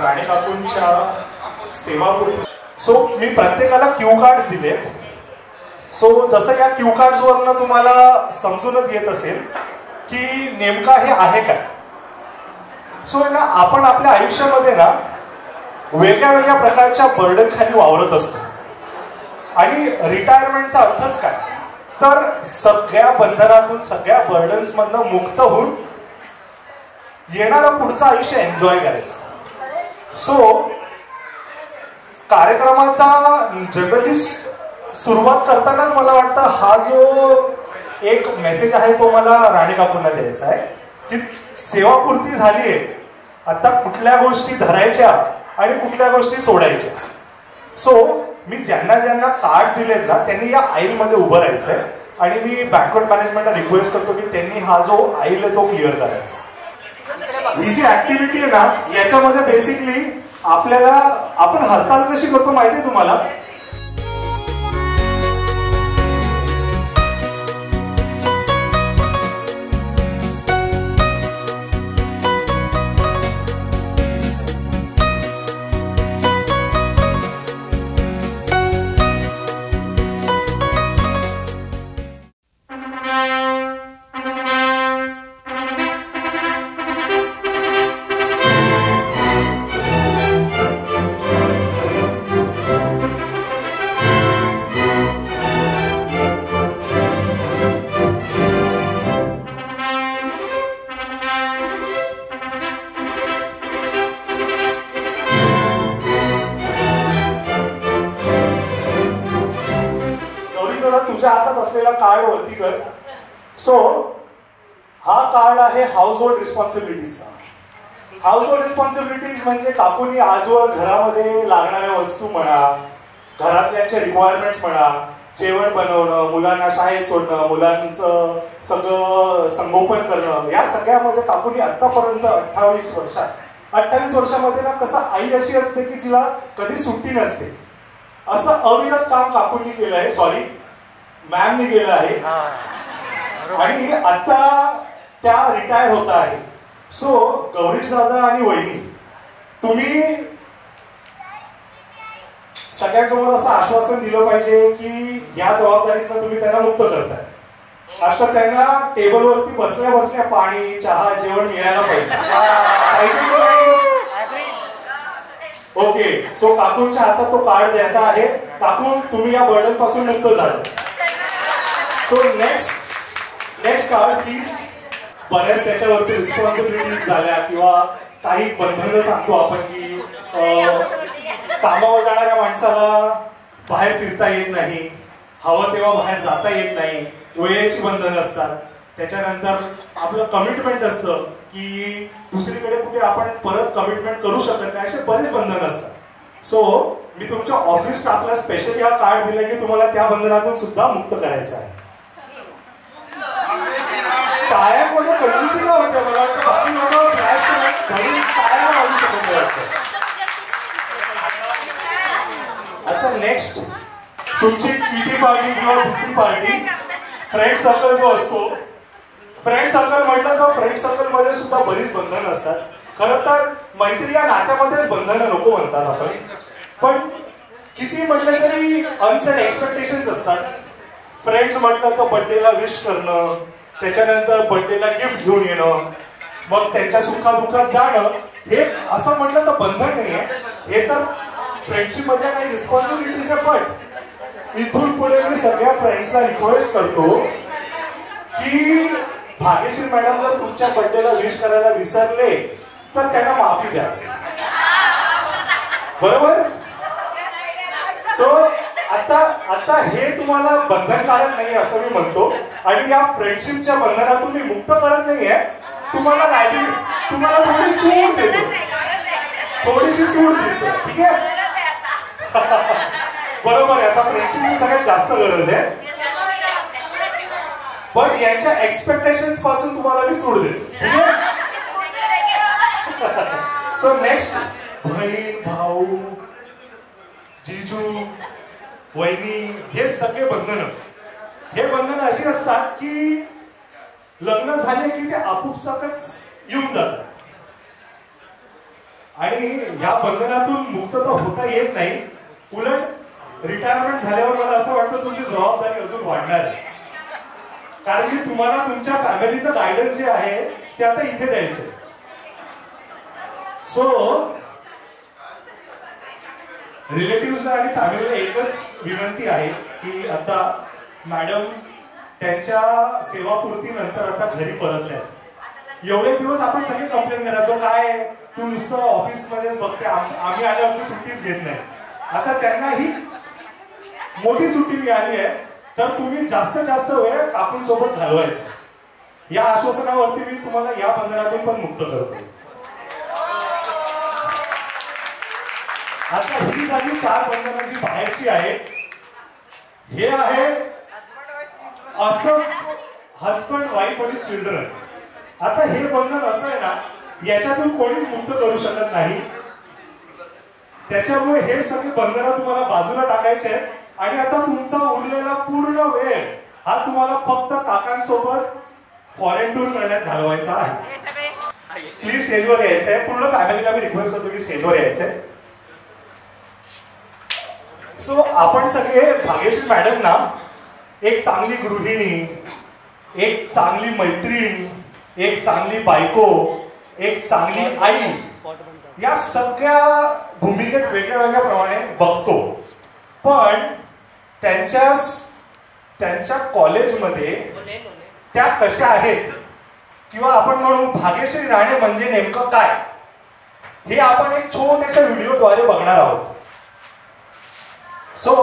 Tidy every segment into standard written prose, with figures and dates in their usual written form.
Rane काकूंच्या सेवापूर्ती. So मी प्रत्येकाला cue cards दिले. So जसं या क्यू कार्ड्सवरनं तुम्हाला समजूनच येत असेल की नेमका हे आहे काय. सो ना आपण आपल्या आयुष्यामध्ये ना वेगळ्या वेगळ्या प्रकारच्या बर्डन खाली वावरत असतो. आणि रिटायरमेंटचा अर्थच काय तर सगळ्या बंधनातून सगळ्या बर्डन्स मधनं मुक्त होऊन येणारं पुढचं आयुष्य एन्जॉय करायचं. सो कार्यक्रमाचा जनरली सुरुवात करतानाच मला वाटतं हा जो एक मेसेज आहे तो मला राणे काकूंना द्यायचा आहे की सेवापूर्ती झाली आहे, आता कुठल्या गोष्टी धरायच्या आणि कुठल्या गोष्टी सोडायच्या. सो मी ज्यांना ज्यांना कार्ड दिलेत ना त्यांनी या आईलमध्ये उभं राहायचंय आणि मी बँकवेट मॅनेजमेंटला रिक्वेस्ट करतो की त्यांनी हा जो आईल आहे तो क्लिअर करायचा. ही जी ऍक्टिव्हिटी आहे ना याच्यामध्ये बेसिकली आपल्याला आपण हरताल कशी करतो माहितीये तुम्हाला. तुझ्या हातात असलेला कार्ड वरती कर. सो हा कार्ड आहे हाऊस होल्ड रिस्पॉन्सिबिलिटीजचा. हाऊस होल्ड रिस्पॉन्सिबिलिटीज म्हणजे काकूनी आजवर घरामध्ये लागणाऱ्या वस्तू म्हणा, घरातल्यांचे रिक्वायरमेंट्स म्हणा, जेवण बनवणं, मुलांना शाळेत सोडणं, मुलांचं सगळं संगोपन करणं, या सगळ्यामध्ये काकूनी आतापर्यंत 28 वर्षामध्ये ना कसं आई अशी असते की जिला कधी सुट्टी नसते असं अविरत काम काकूंनी केलं आहे. सॉरी मॅमनी केलं आहे आणि आता त्या रिटायर होत आहे. सो गौरीश दादा आणि वहिनी तुम्ही सगळ्यांसमोर असं आश्वासन दिलं पाहिजे की या जबाबदारीतनं तुम्ही त्यांना मुक्त करताय. आता त्यांना टेबलवरती बसल्या बसल्या पाणी चहा जेवण मिळायला पाहिजे. ओके. सो काकूंच्या हातात तो कार्ड द्यायचा आहे. काकू तुम्ही या बर्डन पासून मुक्त झाले. So next card please. बऱ्याच त्याच्यावरती रिस्पॉन्सिबिलिटीज झाल्या किंवा काही बंधनं सांगतो आपण की कामावर जाणाऱ्या माणसाला बाहेर फिरता येत नाही, हवं तेव्हा बाहेर जाता येत नाही, वेळेची बंधनं असतात. त्याच्यानंतर आपलं कमिटमेंट असतं की दुसरीकडे कुठे आपण परत कमिटमेंट करू शकत नाही, असे बरेच बंधन असतात. सो मी तुमच्या ऑफिस स्टाफला स्पेशली हा कार्ड दिला की तुम्हाला त्या बंधनातून सुद्धा मुक्त करायचं आहे. टाळ्यांमध्ये कंडिशनला होते मला वाटतं बाकी लोक फ्लॅश घरी टाळ्या वाजू शकत वाटतं. आता नेक्स्ट तुमची किटी पार्टी किंवा दुसरी पार्टी फ्रेंड सर्कल जो असतो. फ्रेंड सर्कल म्हटलं तर फ्रेंड सर्कल मध्ये सुद्धा बरीच बंधनं असतात. खरं तर मैत्री या नात्यामध्येच बंधनं नको म्हणतात आपण, पण किती म्हटलं तरी अनसेट एक्सपेक्टेशन्स असतात. फ्रेंड्स म्हटलं तर बर्थडेला विश करणं, त्याच्यानंतर बर्थडेला गिफ्ट घेऊन येणं, मग त्यांच्या सुखादुःखात जाणं, हे असं म्हटलं तर बंधन नाही आहे. हे तर फ्रेंडशिप मध्ये काही रिस्पॉन्सिबिलिटीज आहे. पण इथून पुढे मी सगळ्या फ्रेंड्सला रिक्वेस्ट करतो की भाग्यश्री मॅडम जर तुमच्या बर्थडेला विश करायला विसरले तर त्यांना माफी द्या. बरोबर. सो आता हे तुम्हाला बंधनकारक नाही असं मी म्हणतो आणि या फ्रेंडशिपच्या बंधनातून मी मुक्त करत नाहीये. तुम्हाला थोडीशी सूट देतो. ठीक आहे. बरोबर आहे. आता फ्रेंडशिपची सगळ्यात जास्त गरज आहे, पण यांच्या एक्सपेक्टेशन्स पासून तुम्हाला मी सूट देतो. ठीक आहे. सो नेक्स्ट बहीण भाऊ जीजू वहिनी हे सगळे बंधनं अशी असतात की लग्न झाले की ते आपोपसाकच येऊन जातात. आणि या बंधनातून मुक्तता होता येत नाही. उलट रिटायरमेंट झाल्यावर मला असं वाटतं तुमची जबाबदारी अजून वाढणार आहे. कारण की तुम्हाला तुमच्या फॅमिलीचं गायडन्स जे आहे ते आता इथे द्यायचंय. सो रिलेटिव्हजला आणि फॅमिलीला एकच विनंती आहे की आता मॅडम त्यांच्या सेवापूर्ती नंतर आता घरी परतल्या. एवढे दिवस आपण सगळे कंप्लेंट करायचो, काय तू नुसतं ऑफिस मध्येच बघते, आम्ही आल्यावर सुट्टीच घेत नाही. आता त्यांना ही मोठी सुट्टी मिळाली आहे, तर तुम्ही जास्तीत जास्त वेळ काकून सोबत घालवायचा. या आश्वासनावरती मी तुम्हाला या बंधनातून पण मुक्त करतो. आता ही झाली 4 बंधनाची बाहेरची आहे. हे आहे असं हजबंड, वाईफ आणि चिल्ड्रन. आता हे बंधन असं आहे ना, याच्यातून कोणीच मुक्त करू शकत नाही. त्याच्यामुळे हे सगळे बंधनं तुम्हाला बाजूला टाकायचे आणि आता तुमचा उरलेला पूर्ण वेळ हा तुम्हाला फक्त काकांसोबत फॉरेन टूर करण्यात घालवायचा आहे. प्लीज स्टेजवर यायचंय. पूर्ण फॅमिलीला मी रिक्वेस्ट करतो की स्टेजवर यायचंय. सो आपण सगळे भाग्यश्री मॅडम ना एक चांगली गृहिणी, एक चांगली मैत्रीण, एक चांगली बायको, एक चांगली आई, या सगळ्या भूमिकेत वेगळ्या वेगळ्या प्रमाणे बघतो. पण त्यांच्या कॉलेजमध्ये त्या कशा आहेत किंवा आपण म्हणू भाग्यश्री राणे म्हणजे नेमकं काय, हे आपण एक छोट्याशा व्हिडिओद्वारे बघणार आहोत. सो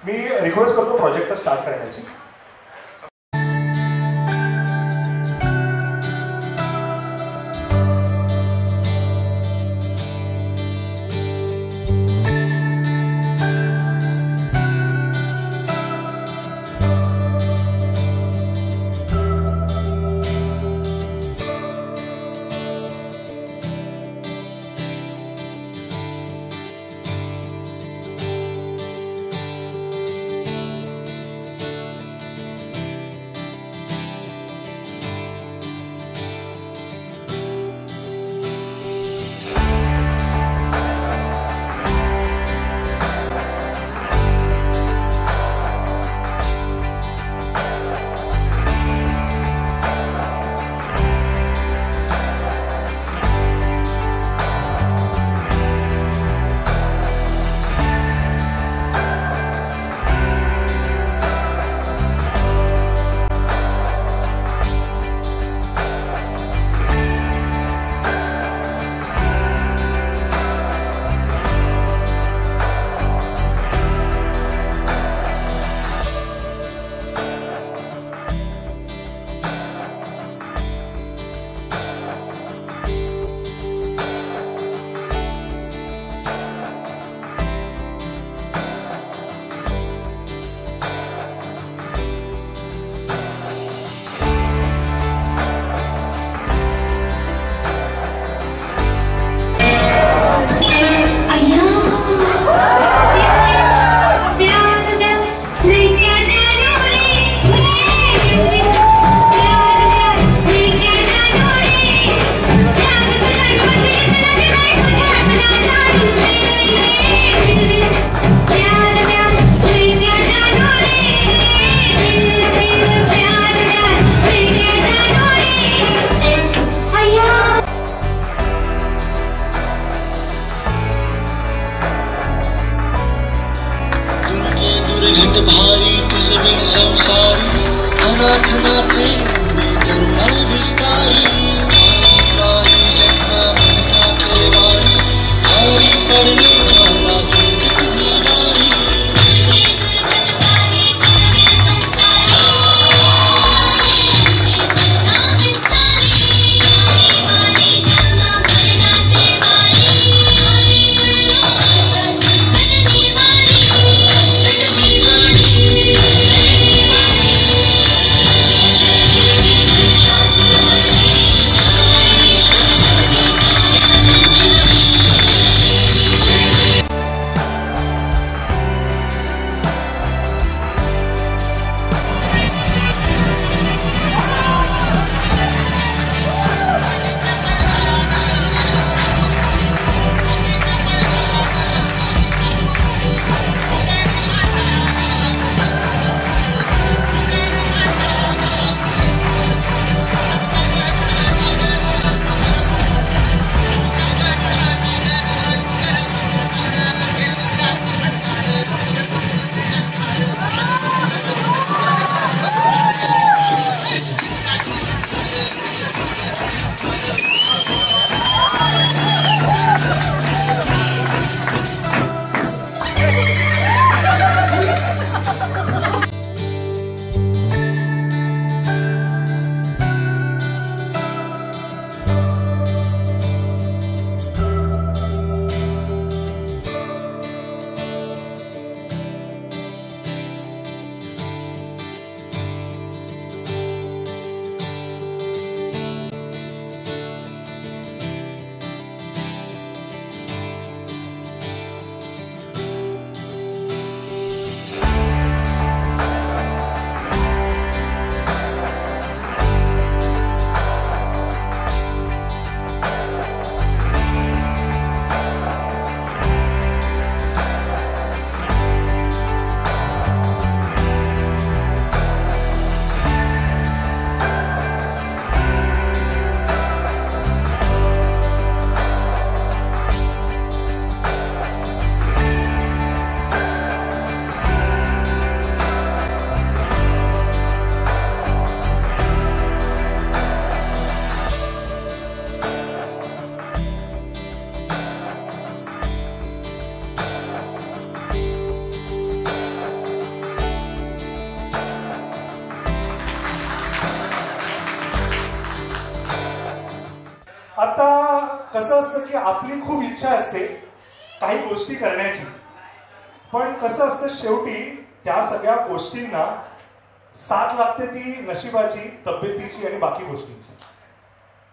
मी रिक्वेस्ट करतो प्रोजेक्ट स्टार्ट करण्याची. कसं असतं की आपली खूप इच्छा असते काही गोष्टी करण्याची, पण कसं असतं शेवटी त्या सगळ्या गोष्टींना साथ लागते ती नशिबाची, तब्येतीची आणि बाकी गोष्टींची.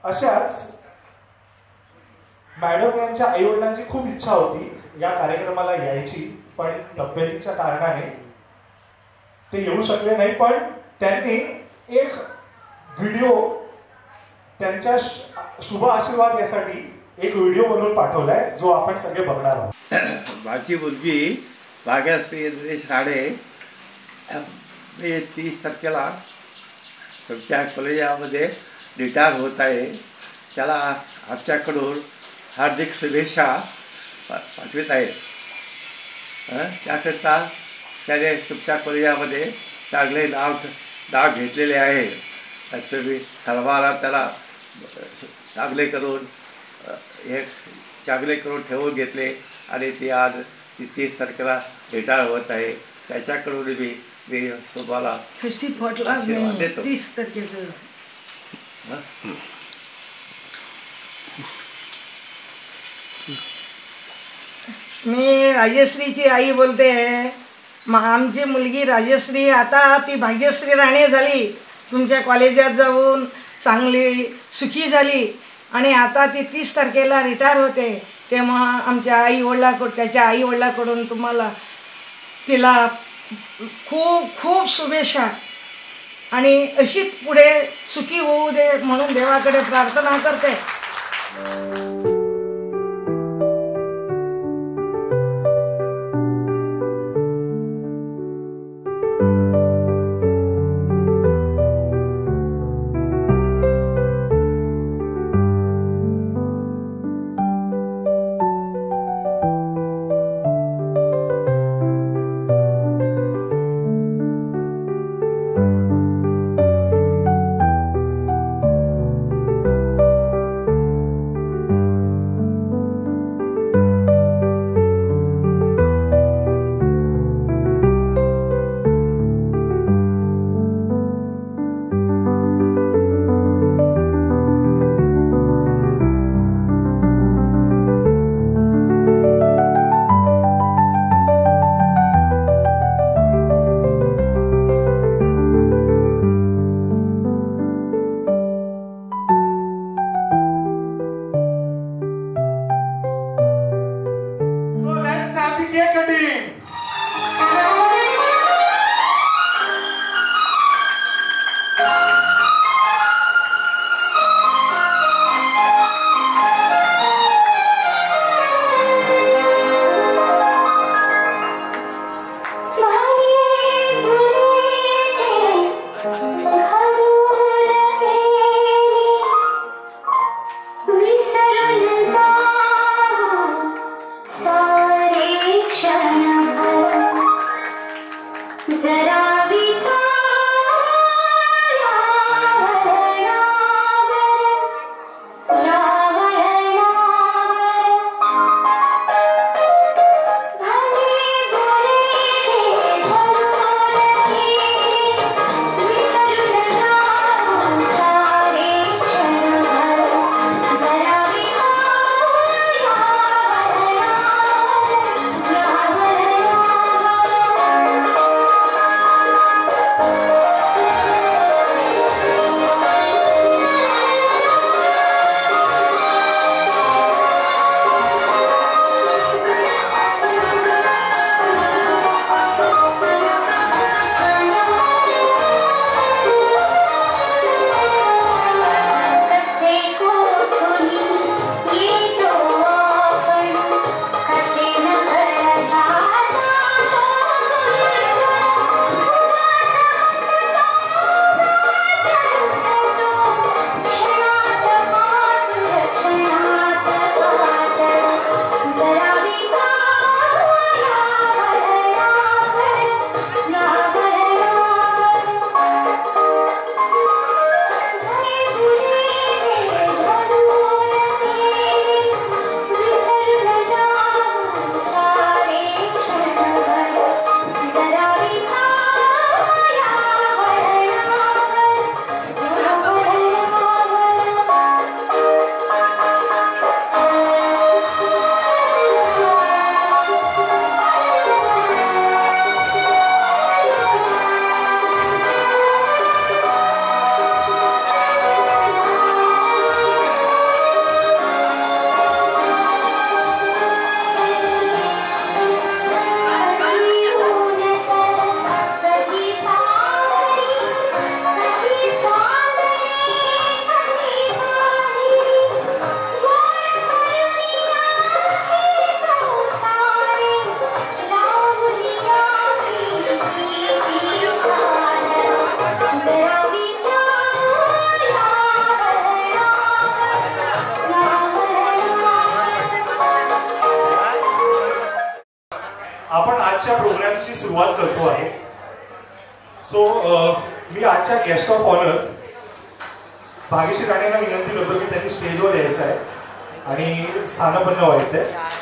अशाच मॅडम यांच्या आईवडिलांची खूप इच्छा होती या कार्यक्रमाला यायची, पण तब्येतीच्या कारणाने ते येऊ शकले नाही. पण त्यांनी एक व्हिडिओ त्यांच्या शुभ आशीर्वाद यासाठी एक व्हिडिओ बनवून पाठवलाय, जो आपण सगळे बघणार आहोत. माझी मुलगी भाग्यश्री राणे 30 तारखेला तुमच्या कॉलेजामध्ये रिटायर होत आहे. त्याला आमच्याकडून हार्दिक शुभेच्छा पाठवित आहेत. त्याकरता त्याने तुमच्या कॉलेजामध्ये चांगले नाव घेतलेले आहे. तुम्ही सर्वांना त्याला चांगले करून ठेवून घेतले आणि ती आज 30 तारखेला रिटायर होत आहे. त्याच्याकडून मी तुम्हाला 30 तारखेचं मी राजश्रीची आई बोलते. आमची मुलगी राजश्री आता ती भाग्यश्री राणे झाली. तुमच्या कॉलेजात जाऊन चांगली सुखी झाली आणि आता ती 30 तारखेला रिटायर होते. तेव्हा आमच्या त्याच्या आईवडिलाकडून तुम्हाला तिला खूप खूप शुभेच्छा आणि अशीच पुढे सुखी होऊ दे म्हणून देवाकडे प्रार्थना करते. आपण आजच्या प्रोग्रामची सुरुवात करतो आहे. सो मी आजच्या गेस्ट ऑफ ऑनर भाग्यश्री राणेंना विनंती करतो की त्यांनी स्टेजवर यायचं आहे आणि स्थानपन्न व्हायचं आहे.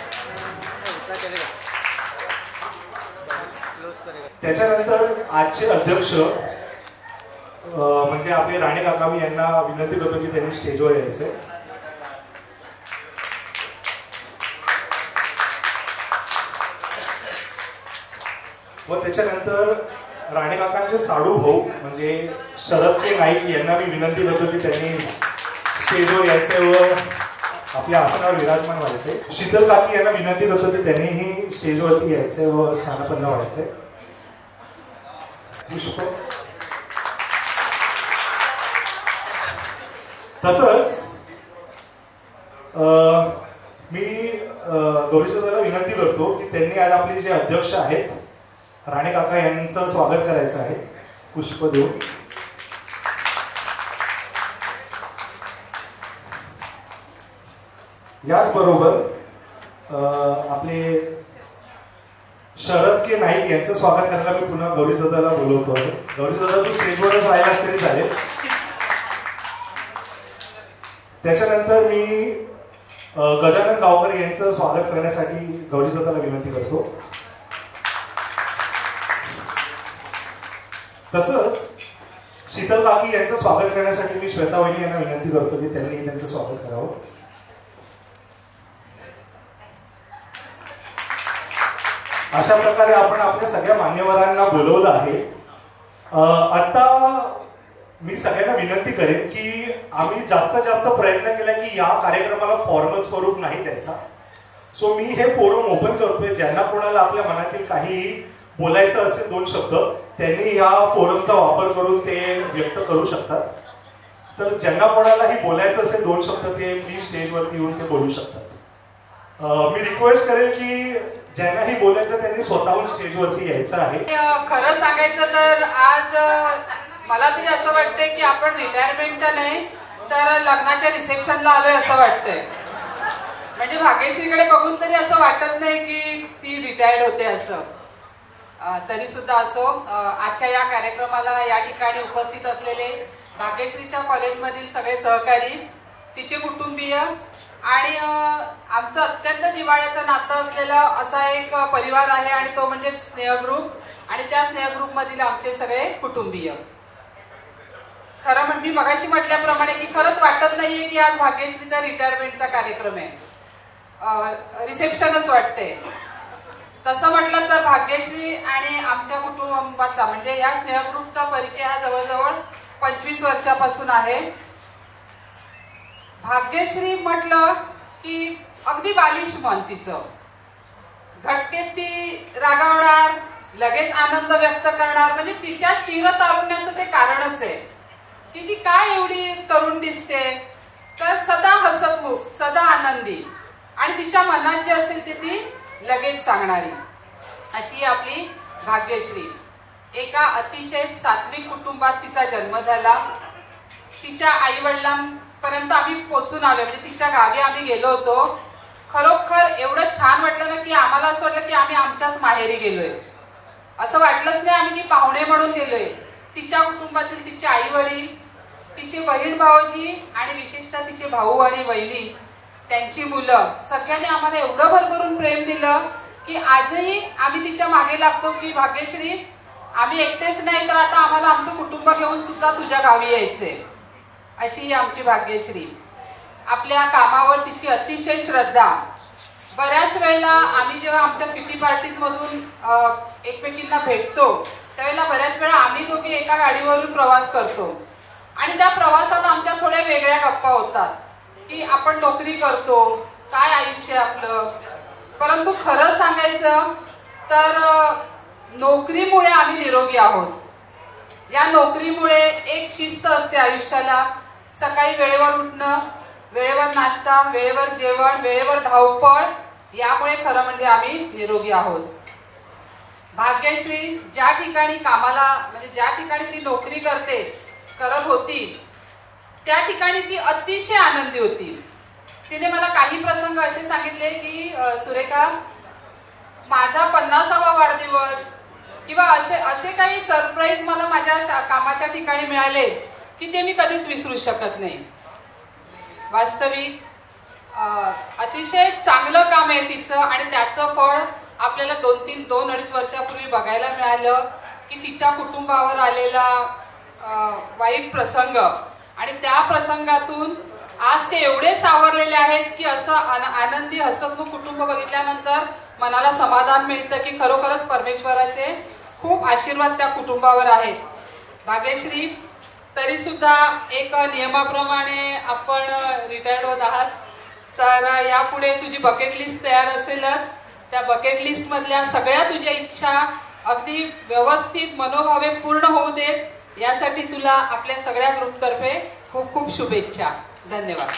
त्याच्यानंतर आजचे अध्यक्ष म्हणजे आपले राणे काका, मी यांना विनंती करतो की त्यांनी स्टेजवर यायचंय. व त्याच्यानंतर राणे काकांचे साडू भाऊ म्हणजे शरद के नाईक यांना मी विनंती करतो की त्यांनी स्टेजवर यायचंय व आपल्या आसनावर विराजमान व्हायचे. शीतल काकी यांना विनंती करतो की त्यांनीही स्टेजवरती यायचंय व स्थानपन्न व्हायचंय. तसंच मी गौरीशदाला विनंती करतो की त्यांनी आज आपले जे अध्यक्ष आहेत राणे काका यांचं स्वागत करायचं आहे पुष्प देऊन. याचबरोबर आपले शरद के नाईक यांचं स्वागत करायला मी पुन्हा गौरीशदाला बोलवतो आहे. गौरीशदा तू स्टेजवरच राहिलास तरी चालेल. त्याच्यानंतर मी गजानन गावकर यांचं स्वागत करण्यासाठी गौरीशदाला विनंती करतो. तसंच शीतल काकी यांचं स्वागत करण्यासाठी मी श्वेता वहिनी यांना विनंती करतो की त्यांनी त्यांचं स्वागत करावं. अशा प्रकारे आपण आपल्या सगळ्या मान्यवरांना बोलवलं आहे. आता मी सगळ्यांना विनंती करेन की आम्ही जास्तीत जास्त प्रयत्न केला की या कार्यक्रमाला फॉर्मल स्वरूप नाही द्यायचा. सो मी हे फोरम ओपन करतोय. ज्यांना कोणाला आपल्या मनातील काही बोलायचं असेल 2 शब्द त्यांनी या फोरमचा वापर करून ते व्यक्त करू शकतात. तर ज्यांना कोणालाही बोलायचं असेल 2 शब्द ते प्लीज स्टेजवरती येऊन ते बोलू शकतात. मी रिक्वेस्ट करेन की ज्यांनाही बोलायचं त्यांनी स्वतःहून स्टेजवरती यायचं आहे. खरं सांगायचं तर आज मला तरी असं वाटतंय की आपण रिटायरमेंटच्या नाही तर लग्नाच्या रिसेप्शनला आलोय असं वाटतंय. म्हणजे भाग्यश्रीकडे बघून तरी असं वाटत नाही की ती रिटायर्ड होते असं. तरी सुद्धा असो, आजच्या या कार्यक्रमाला या ठिकाणी उपस्थित असलेले भाग्यश्रीच्या कॉलेजमधील सगळे सहकारी, तिचे कुटुंबीय आणि आमचं अत्यंत जिव्हाळ्याचं नातं असलेलं असा एक परिवार आहे आणि तो म्हणजे स्नेहग्रुप आणि त्या स्नेहग्रुपमधील आमचे सगळे कुटुंबीय. खरं म्हणजे मी मगाशी म्हटल्याप्रमाणे की खरंच वाटत नाहीये की आज भाग्यश्रीचा रिटायरमेंटचा कार्यक्रम आहे, रिसेप्शनच वाटते. तसं म्हटलं तर भाग्यश्री आणि आमच्या कुटुंबाचा म्हणजे या स्नेहग्रुपचा परिचय हा जवळजवळ 25 वर्षापासून आहे. भाग्यश्री म्हटलं की अगदी बालिश मन तिचं. घटकेत ती रागावणार, लगेच आनंद व्यक्त करणार, म्हणजे तिच्या चिरतारुण्याचं ते कारणच आहे की ती काय एवढी तरुण दिसते. तर सदा हसतमुख, सदा आनंदी आणि तिच्या मनात जे असेल ते ती लगेच सांगणारी अशी आपली भाग्यश्री. एका अतिशय सात्विक कुटुंबात तिचा जन्म झाला. तिच्या आई वडिलांपर्यंत आम्ही पोचून आलो, म्हणजे तिच्या गावी आम्ही गेलो होतो. खरोखर एवढं छान वाटलं ना की आम्हाला असं वाटलं की आम्ही आमच्याच माहेरी गेलोय. असं वाटलंच नाही आम्ही की पाहुणे म्हणून गेलोय. तिच्या कुटुंबातील तिचे आई वडील, तिचे बहीण भाऊजी आणि विशेषतः तिचे भाऊ आणि वहिनी, त्यांची मुलं सगळ्यांनी आम्हाला एवढं भरभरून प्रेम दिलं की आजही आम्ही तिच्या मागे लागतो की भाग्यश्री आम्ही एकटेच नाही तर आता आम्हाला आमचं कुटुंब घेऊन सुद्धा तुझ्या गावी यायचंय. अशी आमची भाग्यश्री. आपल्या कामावर तिची अतिशय श्रद्धा. बऱ्याच वेळेला आम्ही जेव्हा आमच्या किटी पार्टीज मधून एकमेकींना भेटतो त्यावेळेला बऱ्याच वेळा आम्ही दोघे एका गाडीवरून प्रवास करतो आणि त्या प्रवासात आमच्या थोड्या वेगळ्या गप्पा होतात की आपण नोकरी करतो, काय आयुष्य आपलं. परंतु खरं सांगायचं तर नोकरीमुळे आम्ही निरोगी आहोत. या नोकरीमुळे एक शिस्त असते आयुष्याला. सकाळी वेळेवर उठणं, वेळेवर नाश्ता, वेळेवर जेवण, वेळेवर धावपळ, यामुळे खरं म्हणजे आम्ही निरोगी आहोत. भाग्यश्री ज्या ठिकाणी कामाला म्हणजे ज्या ठिकाणी ती नोकरी करत होती त्या ठिकाणी ती अतिशय आनंदी होती. तिने मला काही प्रसंग असे सांगितले की सुरेखा माझा 50वा वाढदिवस किंवा असे काही सरप्राईज मला माझ्या कामाच्या ठिकाणी मिळाले की ते मी कधीच विसरू शकत नाही. वास्तविक अतिशय चांगलं काम आहे तिचं आणि त्याचं फळ आपल्याला 2-2-2-2.5 वर्षापूर्वी बघायला मिळालं की तिच्या कुटुंबावर आलेला वाईट प्रसंग आणि त्या प्रसंगातून आज ते एवढे सावरलेले आहेत की असं आनंदी हसतमुख कुटुंब बघितल्यानंतर मनाला समाधान मिळतं की खरोखरच परमेश्वराचे खूप आशीर्वाद त्या कुटुंबावर आहेत. भाग्यश्री, तरी सुद्धा एक नियमाप्रमाणे आपण रिटायर्ड होत आहात, तर यापुढे तुझी बकेट लिस्ट तयार असेलच. त्या बकेट लिस्ट मधल्या सगळ्या तुझ्या इच्छा अगदी व्यवस्थित मनोभावे पूर्ण होऊ देत यासाठी तुला आपल्या सगळ्या ग्रुपतर्फे खूप खूप शुभेच्छा. धन्यवाद.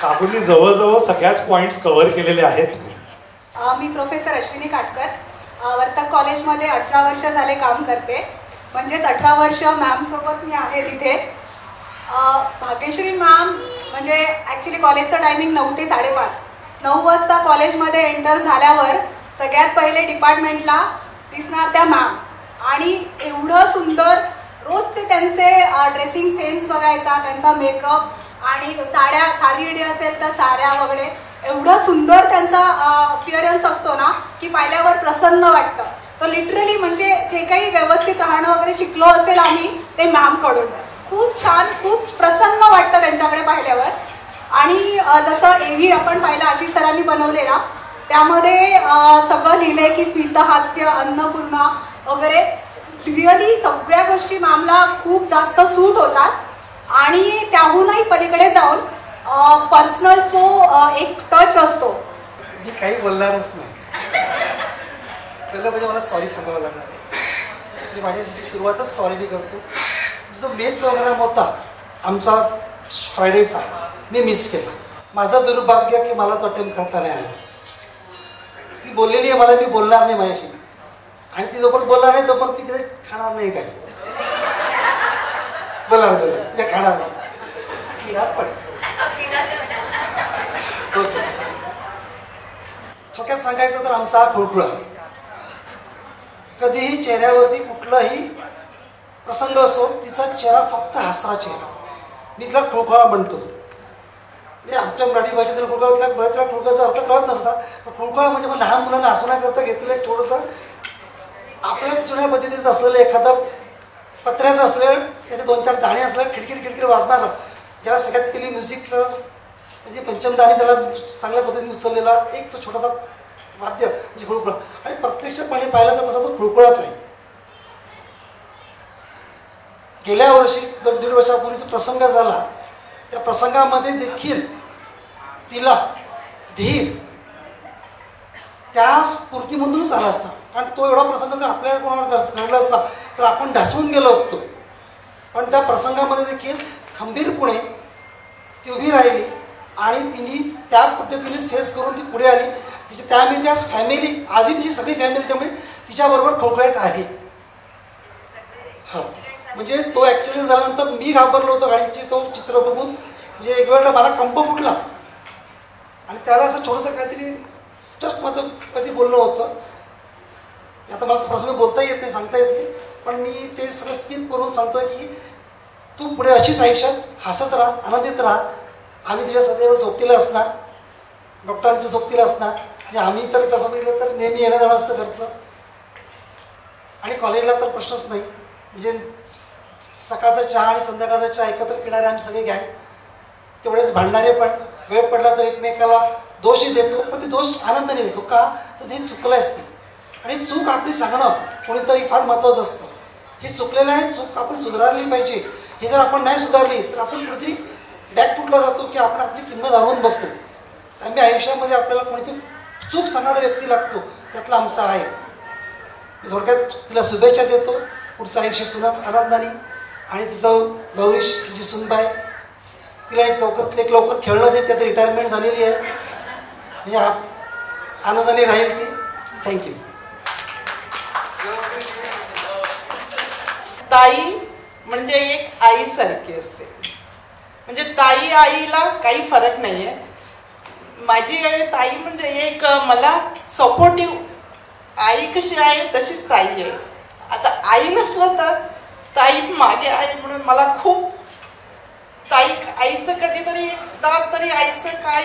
काकूंनी जवळजवळ सगळ्याच पॉइंट्स कव्हर केलेले आहेत. मी प्रोफेसर अश्विनी काटकर, वर्तक कॉलेजमध्ये 18 वर्ष झाले काम करते. म्हणजेच 18 वर्ष मॅमसोबत मी आहे तिथे. भाग्यश्री मॅम म्हणजे ॲक्च्युली कॉलेजचं टायमिंग 9 ते 5:30. 9 वाजता कॉलेजमध्ये एंटर झाल्यावर सगळ्यात पहिले डिपार्टमेंटला दिसणार त्या मॅम. आणि एवढं सुंदर रोजचे त्यांचे ड्रेसिंग सेन्स बघायचा, त्यांचा मेकअप आणि साड्या, साडी इडी असेल तर साड्या वगैरे एवढं सुंदर त्यांचा अपिअरन्स असतो ना की पाहिल्यावर प्रसन्न वाटतं. तर लिटरली म्हणजे जे काही व्यवस्थित राहणं वगैरे शिकलो असेल आम्ही ते मॅमकडून खूप छान, खूप प्रसन्न वाटतं त्यांच्याकडे पाहिल्यावर. आणि जसं एव्ही आपण पाहिलं आशिष सरांनी बनवलेला, त्यामध्ये सगळं लिहिलंय की स्मितहास्य, अन्नपूर्णा वगैरे रिअली सगळ्या गोष्टी मॅमला खूप जास्त सूट होतात. आणि त्याहूनही पलीकडे जाऊन पर्सनल जो एक टच असतो. मी काही बोलणारच नाही. पहिलं म्हणजे मला सॉरी सांगावं लागणार आहे. मी माझ्याची सुरुवातच सॉरीने करतो. जो मेन प्रोग्राम होता आमचा फ्रायडेचा, मी मिस केला. माझं दुर्भाग्य की मला तो अटेम्प्ट करता नाही आला. ती बोललेली आहे, मला मी बोलणार नाही माझ्याशी, आणि ती जोपर्यंत बोलणार नाही तोपर्यंत मी तिथे खाणार नाही. काय बोलणार ते खाणार पण थोडक्यात सांगायचं तर आमचा हा खुळखुळा. कधीही चेहऱ्यावरती कुठलाही प्रसंग असो, तिचा चेहरा फक्त हसरा चेहरा. मी तिला खुळखुळा म्हणतो. म्हणजे आमच्या मराठी भाषेतील खुळखुळा, तिला बऱ्याच वेळा खुळखुळाचा अर्थ कळत नसता. तर खुळखुळा म्हणजे मग लहान मुलांना हसवण्याकरता घेतलेलं एक थोडंसं आपल्या जुन्या पद्धतीचं असलेलं एखादं पत्र्याचं असलेलं, त्याचे 2-4 दाणे असलेलं, खिडखिड वाजणार, ज्याला सगळ्यात पहिली म्युझिकचं म्हणजे पंचमदानी त्याला चांगल्या पद्धतीने उचललेला एक तो छोटासा वाद्य म्हणजे खुळखुळा. आणि प्रत्यक्षपणे पाहिला तर तसा तो खुळखुळाच आहे. गेल्या वर्षी 1.5 वर्षापूर्वी जो प्रसंग झाला, त्या प्रसंगामध्ये देखील तिला धीर त्या स्फूर्तीमधूनच आला असता. कारण तो एवढा प्रसंग जर आपल्या कोणावर घडला असता तर आपण ढासळून गेलो असतो. पण त्या प्रसंगामध्ये देखील खंबीरपणे ती उभी राहिली आणि तिने त्या पद्धतीने फेस करून ती पुढे आली. त्यामुळे त्या फॅमिली, आजही तिची सगळी फॅमिली त्यामुळे तिच्याबरोबर खोकळ्यात आहे. हा म्हणजे तो ॲक्सिडेंट झाल्यानंतर मी घाबरलो होतो गाडीची तो चित्र बघून. म्हणजे एक वेळेला मला कंप फुटला आणि त्याला असं थोडंसं काहीतरी जस्ट माझं कधी बोलणं होतं. आता मला तो प्रसंग बोलता येत नाही, सांगता येत नाही, पण मी ते सगळं स्किप करून सांगतोय की तू पुढे अशीच आयुष्यात हसत राहा, आनंदित राहा. आम्ही तुझ्या सदैव सोबतीला असणार, डॉक्टरांच्या सोबतीला असणार. म्हणजे आम्ही तर तसं बघितलं तर नेहमी येणं जाणं असतं घरचं. आणि कॉलेजला तर प्रश्नच नाही. म्हणजे सकाळचा चहा आणि संध्याकाळचा चहा एकत्र पिणारे आम्ही सगळे गँग, तेवढेच भांडणारे पण. वेळ पडला तर एकमेकाला दोषही देतो, पण ते दोष आनंदाने देतो. का तर ते चुकलं असते. आणि चूक आपली सांगणं कोणीतरी फार महत्त्वाचं असतं. हे चुकलेलं आहे, चूक आपण सुधारली पाहिजे. हे जर आपण नाही सुधारली तर आपण कुठेतरी बॅकफुटला जातो की आपण आपली किंमत हरवून बसतो. त्यामुळे आयुष्यामध्ये आपल्याला कोणीतरी चूक सांगणारा व्यक्ती लागतो, त्यातला आमचा आहे. थोडक्यात तिला शुभेच्छा देतो. पुढचं आयुष्य सुनार आनंदाने. आणि तिचं गौरीश जी सुनबाई, तिला एक एक लवकर खेळणं देत, त्यात रिटायरमेंट झालेली आहे. म्हणजे आनंदाने राहील ती. थँक्यू. ताई म्हणजे एक आईसारखी असते. म्हणजे ताई आईला काही फरक नाही आहे. माझी ताई म्हणजे एक मला सपोर्टिव्ह आई कशी आहे तशीच ताई आहे. आता आई नसलं तर ताई मागे आहे म्हणून मला खूप आईचं कधीतरी एकदा तरी आईचं काय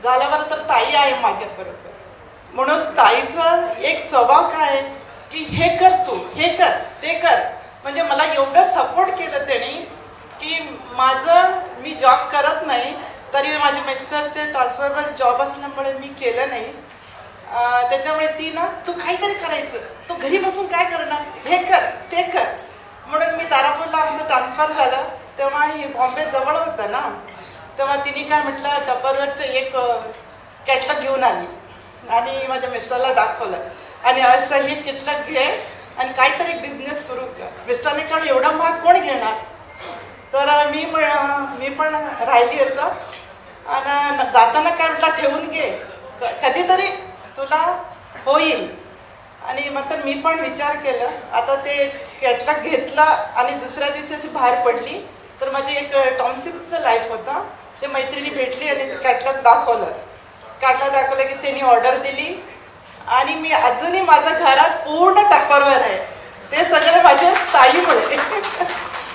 झाल्यावर तर ताई आहे माझ्याबरोबर. म्हणून ताईचा एक स्वभाव काय आहे की हे कर तू, हे कर, ते कर. म्हणजे मला एवढं सपोर्ट केलं त्यांनी की मी जॉब करत नाही तरी माझे मिस्टरचे ट्रान्सफरेबल जॉब असल्यामुळे मी केलं नाही. त्याच्यामुळे ती ना तू काहीतरी करायचं, तू घरी बसून काय करणार, हे कर, ते कर. म्हणून मी तारापूरला आमचं ट्रान्सफर झालं तेव्हा ही बॉम्बे जवळ होतं ना, तेव्हा तिने काय म्हटलं टपरवरचं एक कॅटलॉग घेऊन आली आणि माझ्या मिस्टरला दाखवलं आणि असं हे कॅटलॉग घे आणि काहीतरी बिझनेस सुरू कर. मिस्टरने काढून एवढा महाग कोण घेणार. तर मी पण राहिली असं आणि जाताना काय म्हटलं ठेवून घे, कधीतरी तुला होईल. आणि मग तर मी पण विचार केलं. आता ते कॅटलॉग घेतला आणि दुसऱ्या दिवशी अशी बाहेर पडली तर माझी एक टॉमसिपचं लाईफ होता. ते मैत्रिणी भेटली आणि कॅटलॉग दाखवलं की त्यांनी ऑर्डर दिली आणि मी अजूनही माझ्या घरात पूर्ण टप्परवर आहे. ते सगळे माझ्या ताईमुळे.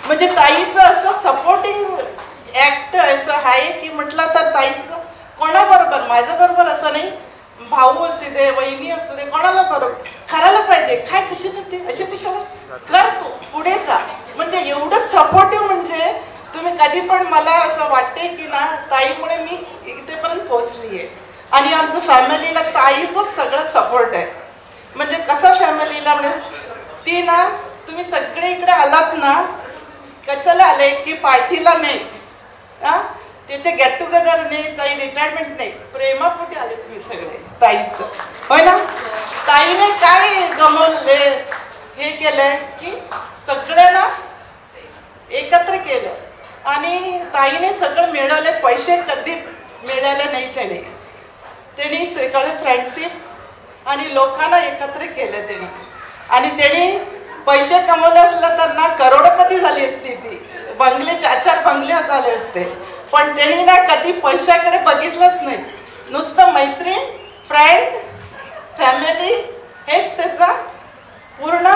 म्हणजे ताईचं असं सपोर्टिंग ॲक्ट असं आहे की म्हटलं तर ताईचं कोणाबरोबर, माझ्याबरोबर असं नाही, भाऊ असू दे, वहिनी असू दे, कोणाला बरोबर करायला पाहिजे. काय कशी करते, अशी कशाला कर, तू पुढे जा. म्हणजे एवढं सपोर्टिव्ह. म्हणजे तुम्ही कधी पण मला असं वाटते की ना ताईमुळे मी इथेपर्यंत पोहोचली आहे. आणि आमचं फॅमिलीला ताईचंच सगळं सपोर्ट आहे. म्हणजे कसं फॅमिलीला म्हणजे ती ना तुम्ही सगळे इकडे आलात ना, कशाला आले की पार्टीला नाही, त्याचे गेट टुगेदर नाही, ताई रिटायरमेंट नाही, प्रेमापोटी आले तुम्ही सगळे ताईचं, होय ना. ताईने काय गमवले हे केलंय की सगळ्यांना एकत्र केलं आणि ताईने सगळं मिळवले. पैसे कधी मिळाले नाही त्यांनी सगळं फ्रेंडशिप आणि लोकांना एकत्र केलं त्यांनी. आणि त्यांनी पैसे कमवले असलं तर ना करोडपती झाली असती ती, बंगले 4-4 बंगले झाले असते. पण त्यांनी ना कधी पैशाकडे बघितलंच नाही. नुसतं मैत्रीण, फ्रेंड, फॅमिली हेच त्याचा पूर्ण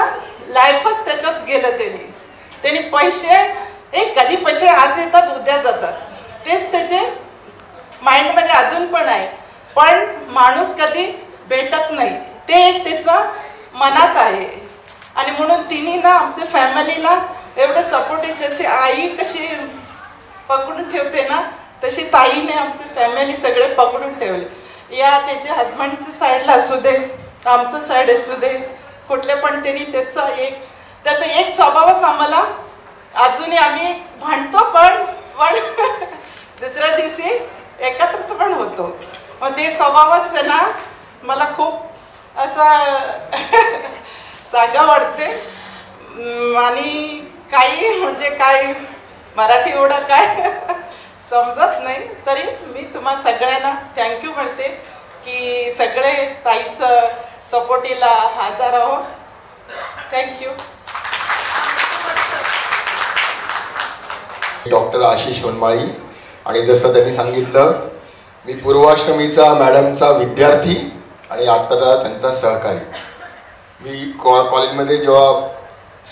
लाईफच त्याच्यात गेलं. त्यांनी पैसे कधी पैसे आज येतात उद्या जातात, तेच त्याचे माइंडमध्ये अजून पण आहे. पण माणूस कधी भेटत नाही, ते एक त्याचं मनात आहे. आणि म्हणून तिने ना आमच्या फॅमिलीला एवढं सपोर्टिव्ह, जशी आई कशी पकडून ठेवते ना तशी ताईने आमची फॅमिली सगळे पकडून ठेवले. या त्याच्या हजबंडच्या साईडला असू दे, आमचं साईड असू दे, कुठले पण त्यांनी त्याचा एक स्वभावच आम्हाला अजूनही आम्ही भांडतो पण दुसऱ्या दिवशी एकत्र पण होतो. मग ते स्वभावच ना मला खूप असं सांगा वाटते. आणि काही म्हणजे काय मराठी एवढं काय समजत नाही तरी मी तुम्हा सगळ्यांना थँक्यू म्हणते की सगळे ताईचं सपोर्टीला हजर आहोत. थँक्यू. डॉक्टर आशिष वनमाळी. आणि जसं त्यांनी सांगितलं मी पूर्वाश्रमीचा मॅडमचा विद्यार्थी आणि आता त्यांचा सहकारी. मी कॉलेजमध्ये जेव्हा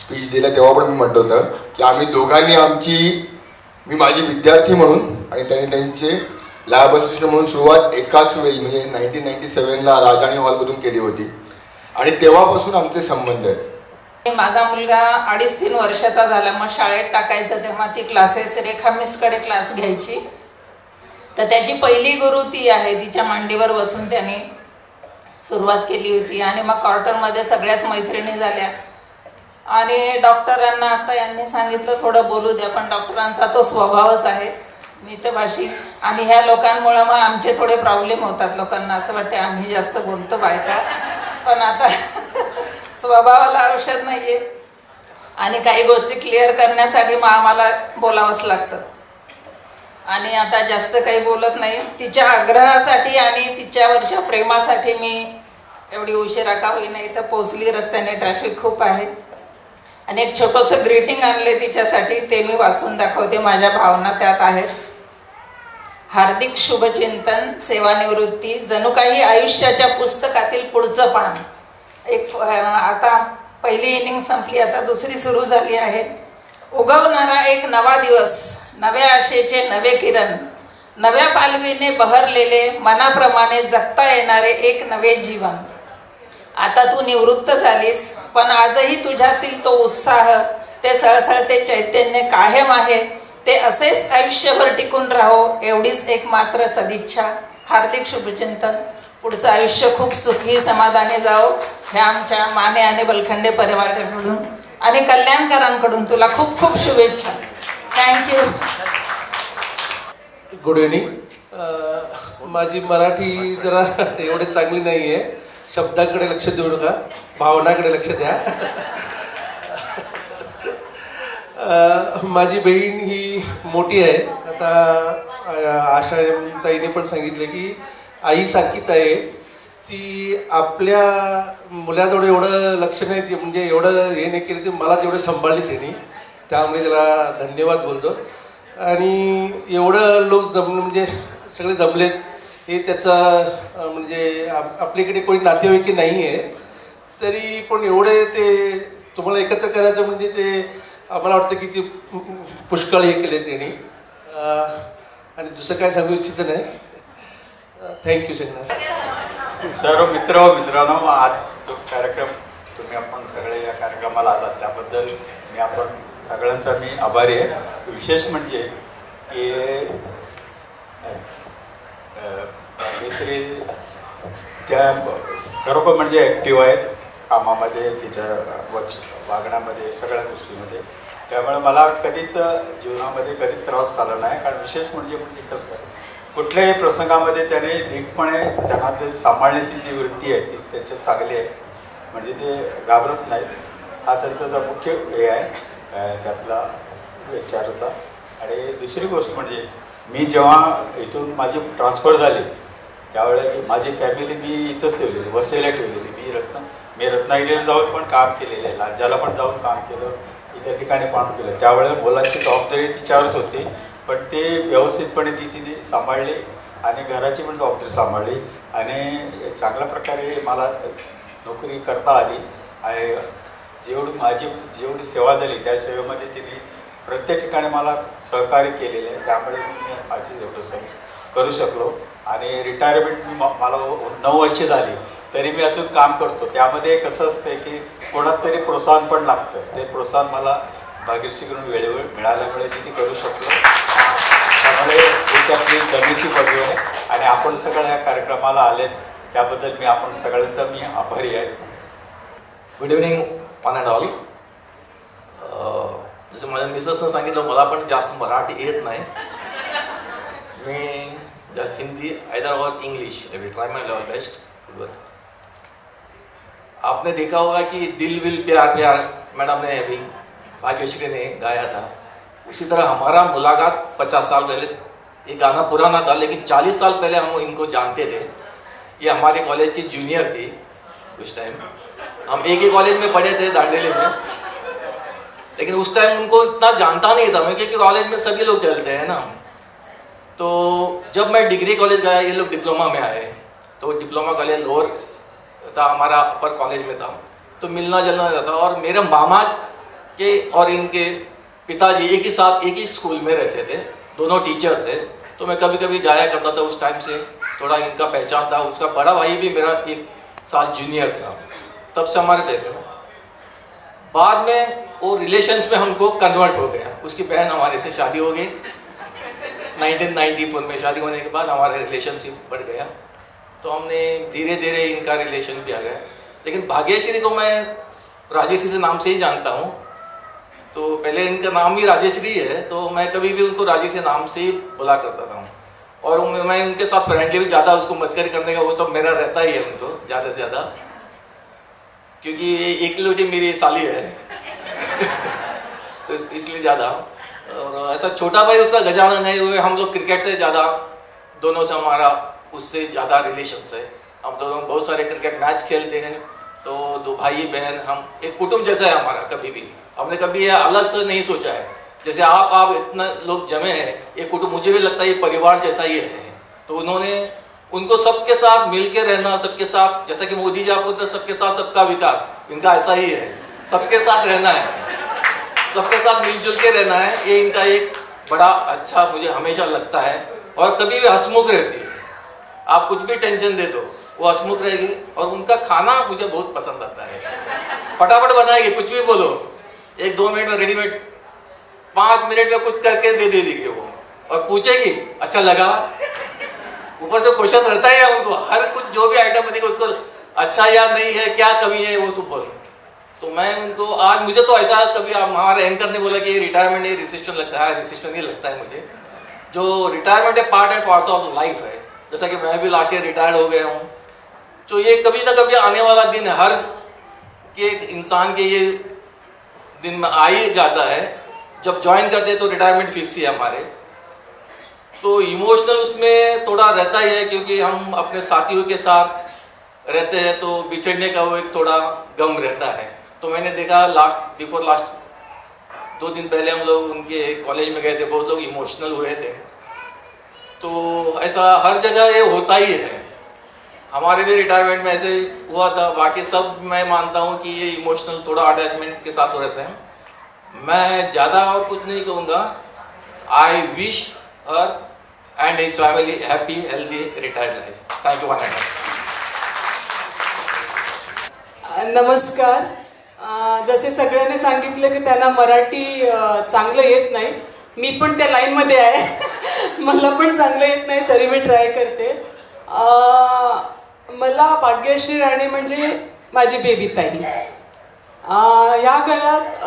स्पीच दिलं तेव्हा पण मी म्हणत होतं की आम्ही दोघांनी मी माझी विद्यार्थी म्हणून आणि त्यांनी त्यांचे लॅब असिस्टंट म्हणून सुरुवात एकाच वेळी म्हणजे 1997ला राजधानी हॉलमधून केली होती आणि तेव्हापासून आमचे संबंध आहेत. माझा मुलगा 2.5-3 वर्षाचा झाला, मग शाळेत टाकायचं तेव्हा ती क्लासेस रेखा मिसकडे क्लास घ्यायची. तर त्याची पहिली गुरु ती आहे, तिच्या मांडीवर बसून त्याने सुरुवात केली होती. आणि मग क्वार्टरमध्ये सगळ्याच मैत्रिणी झाल्या. आणि डॉक्टरांना आता यांनी सांगितलं थोडं बोलू द्या, पण डॉक्टरांचा तो स्वभावच आहे मितभाषी. आणि ह्या लोकांमुळं मग आमचे थोडे प्रॉब्लेम होतात. लोकांना असं वाटते आम्ही जास्त बोलतो बायका, पण आता स्वभावाला औषध नाहीये. आणि काही गोष्टी क्लिअर करण्यासाठी मग आम्हाला बोलावंच लागतं. आणि आता जास्त काही बोलत नाही. तिच्या आग्रहासाठी आणि तिच्यावरच्या प्रेमासाठी मी एवढी उशिरा का होईना इथं पोचली. रस्त्याने ट्रॅफिक खूप आहे. आणि एक छोटंसं ग्रीटिंग आणले तिच्यासाठी, ते मी वाचून दाखवते. माझ्या भावना त्यात आहेत. हार्दिक शुभचिंतन, सेवानिवृत्ती जणू काही आयुष्याच्या पुस्तकातील पुढचं पान. आता पहिली इनिंग संपली, आता दुसरी सुरू झाली आहे. उगवणारा एक नवा दिवस, नव्या आशेचे नवे किरण, नव्या पालवीने बहरलेले मनाप्रमाणे जगता येणारे एक नवे जीवन. आता तू निवृत्त झालीस, पण आजही तुझ्यातील तो उत्साह, ते सळसळते चैतन्य कायम आहे. ते असेच आयुष्यभर टिकून राहो, एवढीच एक मात्र सदिच्छा. हार्दिक शुभचिंतन. पुढचं आयुष्य खूप सुखी समाधानी जाओ, ह्या आमच्या माने आणि बलखंडे परिवाराकडून आणि कल्याणकरांकडून तुला खूप खूप शुभेच्छा. थँक्यू. Good evening. माझी मराठी जरा एवढी चांगली नाही आहे. शब्दाकडे लक्ष देऊ नका, भावनाकडे लक्ष द्या. माझी बहीण ही मोठी आहे. आता आशा ताईने पण सांगितलं की आईसारखीच आहे ती. आपल्या मुलाजवळ एवढं लक्ष नाही, म्हणजे एवढं हे नाही केलं, ती मला तेवढं सांभाळली त्यांनी. त्यामुळे त्याला धन्यवाद बोलतो. आणि एवढं लोक म्हणजे सगळे जमलेत हे त्याचा म्हणजे आपल्याकडे कोणी नातेवाईक नाही आहे, तरी पण एवढे ते तुम्हाला एकत्र करायचं म्हणजे ते आम्हाला वाटतं की ते पुष्कळ हे केले त्यांनी. आणि दुसरं काय सांगू इच्छित नाही. थँक्यू सगळ्यांना. सर्व मित्रांनो, आज जो कार्यक्रम तुम्ही आपण सगळे या कार्यक्रमाला आलात त्याबद्दल आपण सगळ्यांचा मी आभारी आहे. विशेष म्हणजे की श्री त्या खरोखर म्हणजे ॲक्टिव्ह आहेत कामामध्ये, तिच्या वागण्यामध्ये, सगळ्या गोष्टीमध्ये. त्यामुळे मला कधीच जीवनामध्ये कधीच त्रास झाला नाही. कारण विशेष म्हणजे कसं कुठल्याही प्रसंगामध्ये त्याने नीटपणे त्यांना ते सांभाळण्याची जी वृत्ती आहे ती त्याच्यात चांगली आहे. म्हणजे ते घाबरत नाहीत. हा त्यांचा मुख्य हे आहे त्यातला विचाराचा. आणि दुसरी गोष्ट म्हणजे मी जेव्हा इथून माझी ट्रान्सफर झाली त्यावेळेला माझी फॅमिली मी इथंच ठेवलेली, वसईला ठेवलेली. मी रत्नागिरीला जाऊन पण काम केलेलं आहे, लांजाला पण जाऊन काम केलं, इतर ठिकाणी काम केलं. त्यावेळेला मुलांची जबाबदारी तिच्यावरच होती, पण ते व्यवस्थितपणे तिने सांभाळली आणि घराची पण जबाबदारी सांभाळली आणि चांगल्या प्रकारे मला नोकरी करता आली. आणि जेवढी सेवा झाली त्या सेवेमध्ये तिने प्रत्येक ठिकाणी मला सहकार्य केलेलं आहे. त्यामुळे मी माझी एवढं करू शकलो. आणि रिटायरमेंट मला 9 वर्षे झाली तरी मी अजून काम करतो. त्यामध्ये कसं असतं की कोणात तरी प्रोत्साहन पण लागतं. ते प्रोत्साहन मला भाग्यश्रीकडून वेळेवर मिळाल्यामुळे मी करू शकलो. त्यामुळे एक आपली जमेची पदवी आहे आणि आपण सगळ्या या कार्यक्रमाला आलेत त्याबद्दल मी आपण सगळ्यांचा मी आभारी आहे. Good evening on and all. जसं माझ्या मिसेसनं सांगितलं मला पण जास्त मराठी येत नाही. मी हिंदी आइदर और English, I will try my level best. आपने देखा होगा कि दिल विल प्यार प्यार मैडम ने अभी भाग्यश्री ने गाया था. उसी तरह हमारा मुलाकात 50 साल पहले, ये गाना पुराना था लेकिन 40 साल पहले हम इनको जानते थे. ये हमारे कॉलेज की जूनियर थी उस टाइम. हम एक ही कॉलेज में पढ़े थे दांडेली में, लेकिन उस टाइम उनको इतना जानता नहीं था मैं, क्योंकि कॉलेज में सभी लोग चलते हैं ना. तो जब मैं डिग्री कॉलेज गया ये लोग डिप्लोमा में आए, तो डिप्लोमा कॉलेज लोअर था हमारा, अपर कॉलेज में था, तो मिलना जुलना रहता. और मेरे मामा के और इनके पिताजी एक ही साथ एक ही स्कूल में रहते थे, दोनों टीचर थे. तो मैं कभी कभी जाया करता था. उस टाइम से थोड़ा इनका पहचान था. उसका बड़ा भाई भी मेरा 1 साल जूनियर था. तब से हमारे थे. बाद में वो रिलेशंस में हमको कन्वर्ट हो गया. उसकी बहन हमारे से शादी हो गई. 1994 में शादी होने के बाद हमारा रिलेशनशिप बढ़ गया. तो हमने धीरे धीरे इनका रिलेशन भी आ गया. लेकिन भाग्यश्री को मैं राजेश्री के नाम से ही जानता हूँ. तो पहले इनका नाम ही राजेश्री है, तो मैं कभी भी उनको राजेश्री नाम से ही बुला करता था. और मैं उनके साथ फ्रेंडली भी ज़्यादा, उसको मस्करी करने का वो सब मेरा रहता ही है उनको ज़्यादा से ज़्यादा, क्योंकि एक लोटी मेरी साली है. तो इसलिए ज़्यादा. और ऐसा छोटा भाई उसका गजानन है. हुए हम लोग क्रिकेट से ज़्यादा, दोनों से हमारा उससे ज़्यादा रिलेशन है. हम दोनों बहुत सारे क्रिकेट मैच खेलते हैं. तो 2 भाई बहन, हम एक कुटुंब जैसा है हमारा. कभी भी हमने कभी अलग से नहीं सोचा है. जैसे आप इतना लोग जमे हैं, ये कुटुंब मुझे भी लगता है ये परिवार जैसा ही है। तो उन्होंने उनको सबके साथ मिलकर रहना, सबके साथ, जैसा कि मोदी जी आपको तो सबके साथ सबका विकास, इनका ऐसा ही है, सबके साथ रहना है, सबके साथ मिलजुल के रहना है, ये इनका एक बड़ा अच्छा मुझे हमेशा लगता है। और कभी भी हंसमुख रहती है, आप कुछ भी टेंशन दे दो वो हंसमुख रहेगी। और उनका खाना मुझे बहुत पसंद आता है, फटाफट बनाएगी, कुछ भी बोलो 1-2 मिनट में रेडीमेड, 5 मिनट में कुछ करके दे देगी वो, और पूछेगी अच्छा लगा, ऊपर से क्वेश्चन रहता है उनको, हर कुछ जो भी आइटम बनेगा उसको अच्छा या नहीं है, क्या कमी है वो सब बोलो। तो मैं उनको आज, मुझे तो ऐसा कभी हमारे एंकर ने बोला कि रिटायरमेंट ये रिसेप्शन लगता है, रिसेप्शन ही लगता है मुझे। जो रिटायरमेंट है part end parts of life है, जैसा कि मैं भी लास्ट ईयर रिटायर्ड हो गया हूँ। तो ये कभी ना कभी आने वाला दिन है, हर के इंसान के ये दिन में आ ही जाता है। जब ज्वाइन करते हैं तो रिटायरमेंट फिक्स ही है हमारे। तो इमोशनल उसमें थोड़ा रहता ही है, क्योंकि हम अपने साथियों के साथ रहते हैं तो बिछड़ने का वो एक थोड़ा गम रहता है। तो मैंने देखा बिफोर लास्ट 2 दिन पहले हम लोग उनके कॉलेज में गए थे, बहुत लोग इमोशनल हुए थे। तो ऐसा हर जगह ये होता ही है, हमारे भी रिटायरमेंट में ऐसे हुआ था। बाकी सब मैं मानता हूँ कि ये इमोशनल थोड़ा अटैचमेंट के साथ हो रहते हैं। मैं ज़्यादा और कुछ नहीं कहूँगा। I wish her and his family happy healthy retired life. Thank you. नमस्कार. जसे सगळ्यांनी सांगितलं की त्यांना मराठी चांगलं येत नाही, मी पण त्या लाईनमध्ये आहे. मला पण चांगलं येत नाही तरी मी ट्राय करते. मला भाग्यश्री राणे म्हणजे माझी बेबी ताई. या घरात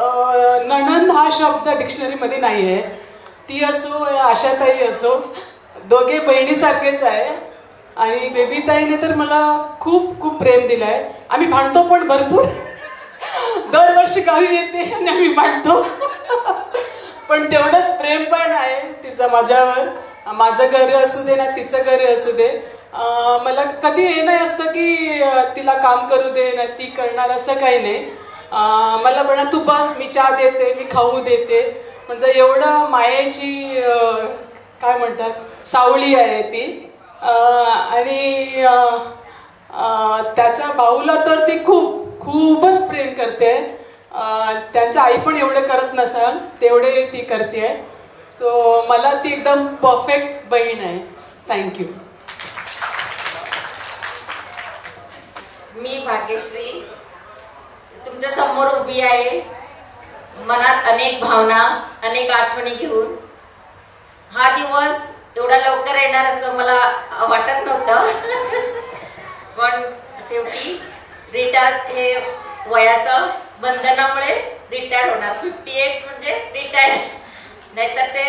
नणंद हा शब्द डिक्शनरीमध्ये नाही आहे. ती असो आशाताई असो, दोघे बहिणीसारखेच आहे. आणि बेबीताईने तर मला खूप खूप प्रेम दिलं आहे. आम्ही भांडतो पण भरपूर, दरवर्षी गावी येते आणि आम्ही भांडतो, पण तेवढंच प्रेम पण आहे तिचं माझ्यावर. माझं घर असू दे ना तिचं घर असू दे, मला कधी हे नाही असतं की तिला काम करू दे ना ती करणार, असं काही नाही. मला म्हणा तू बस, मी चहा देते, मी खाऊ देते, म्हणजे एवढं मायेची काय म्हणतात सावळी आहे ती. आणि त्याच्या भाऊला तर ती खूपच प्रेम करते. त्यांच्या आई पण एवढे करत नसाल तेवढे ती करते. सो मला ती एकदम परफेक्ट बहीण आहे. थँक्यू. मी भाग्यश्री तुमच्या समोर उभी आहे. मनात अनेक भावना, अनेक आठवणी घेऊन. हा दिवस एवढा लवकर येणार असं मला वाटत नव्हतं, पण शेवटी रिटायर हे वयाचं बंधनामुळे रिटायर होणार. 58 म्हणजे रिटायर, नाहीतर ते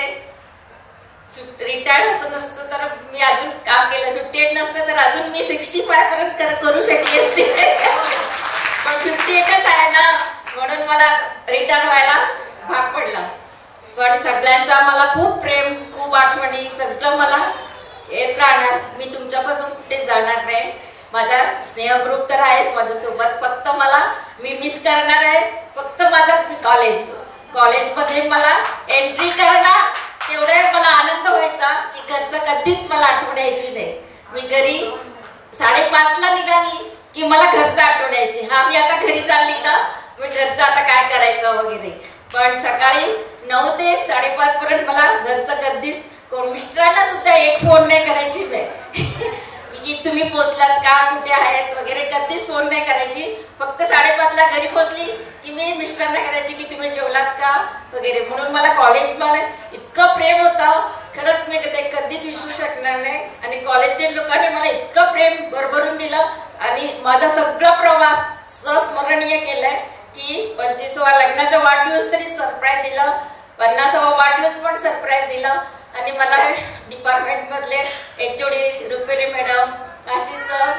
रिटायर असं नसतं तर मी अजून काम केलं. 58 नसतं तर अजून मी 65 पर्यंत करू शकली असते, पण 58च आहे ना, म्हणून मला रिटायर व्हायला भाग पडला. पण सगळ्यांचा मला खूप प्रेम, खूप आठवणी, सगळं मला येत राहणार. मी तुमच्यापासून कुठे जाणार नाही. माझा स्नेहग्रुप तर आहेच माझ्यासोबत. फक्त मला मी मिस करणार आहे फक्त माझं कॉलेजमध्ये मला एंट्री करणार, तेवढे मला आनंद व्हायचा की घरचं कधीच मला आठवण यायची नाही. मी घरी 5:30ला निघाली की मला घरचं आठवण यायची. हा मी आता घरी चालली का, मी घरचं आता काय करायचं वगैरे. पण सकाळी 9 ते 5:30 पर्यंत मला घरचं कधीच, कोण मिस्टरांना सुद्धा एक फोन नाही करायची मी की तुम्ही पोहोचलात का, कुठे आहेत वगैरे, कधीच फोन नाही करायची. फक्त 5:30ला घरी पोहोचली की मी मिस्टरांना करायची की तुम्ही जेवलात का वगैरे. म्हणून मला कॉलेजमध्ये इतकं प्रेम होतं, खरंच मी ते कधीच विसरू शकणार नाही. आणि कॉलेजच्या लोकांनी मला इतकं प्रेम भरभरून दिलं आणि माझा सगळा प्रवास संस्मरणीय केलाय की 25वा लग्नाचा वाढदिवस तरी सरप्राईज दिलं, 50वा वाढदिवस पण सरप्राईज दिलं. आणि मला डिपार्टमेंट मधले HOD रुपेरी madam, Ashish sir,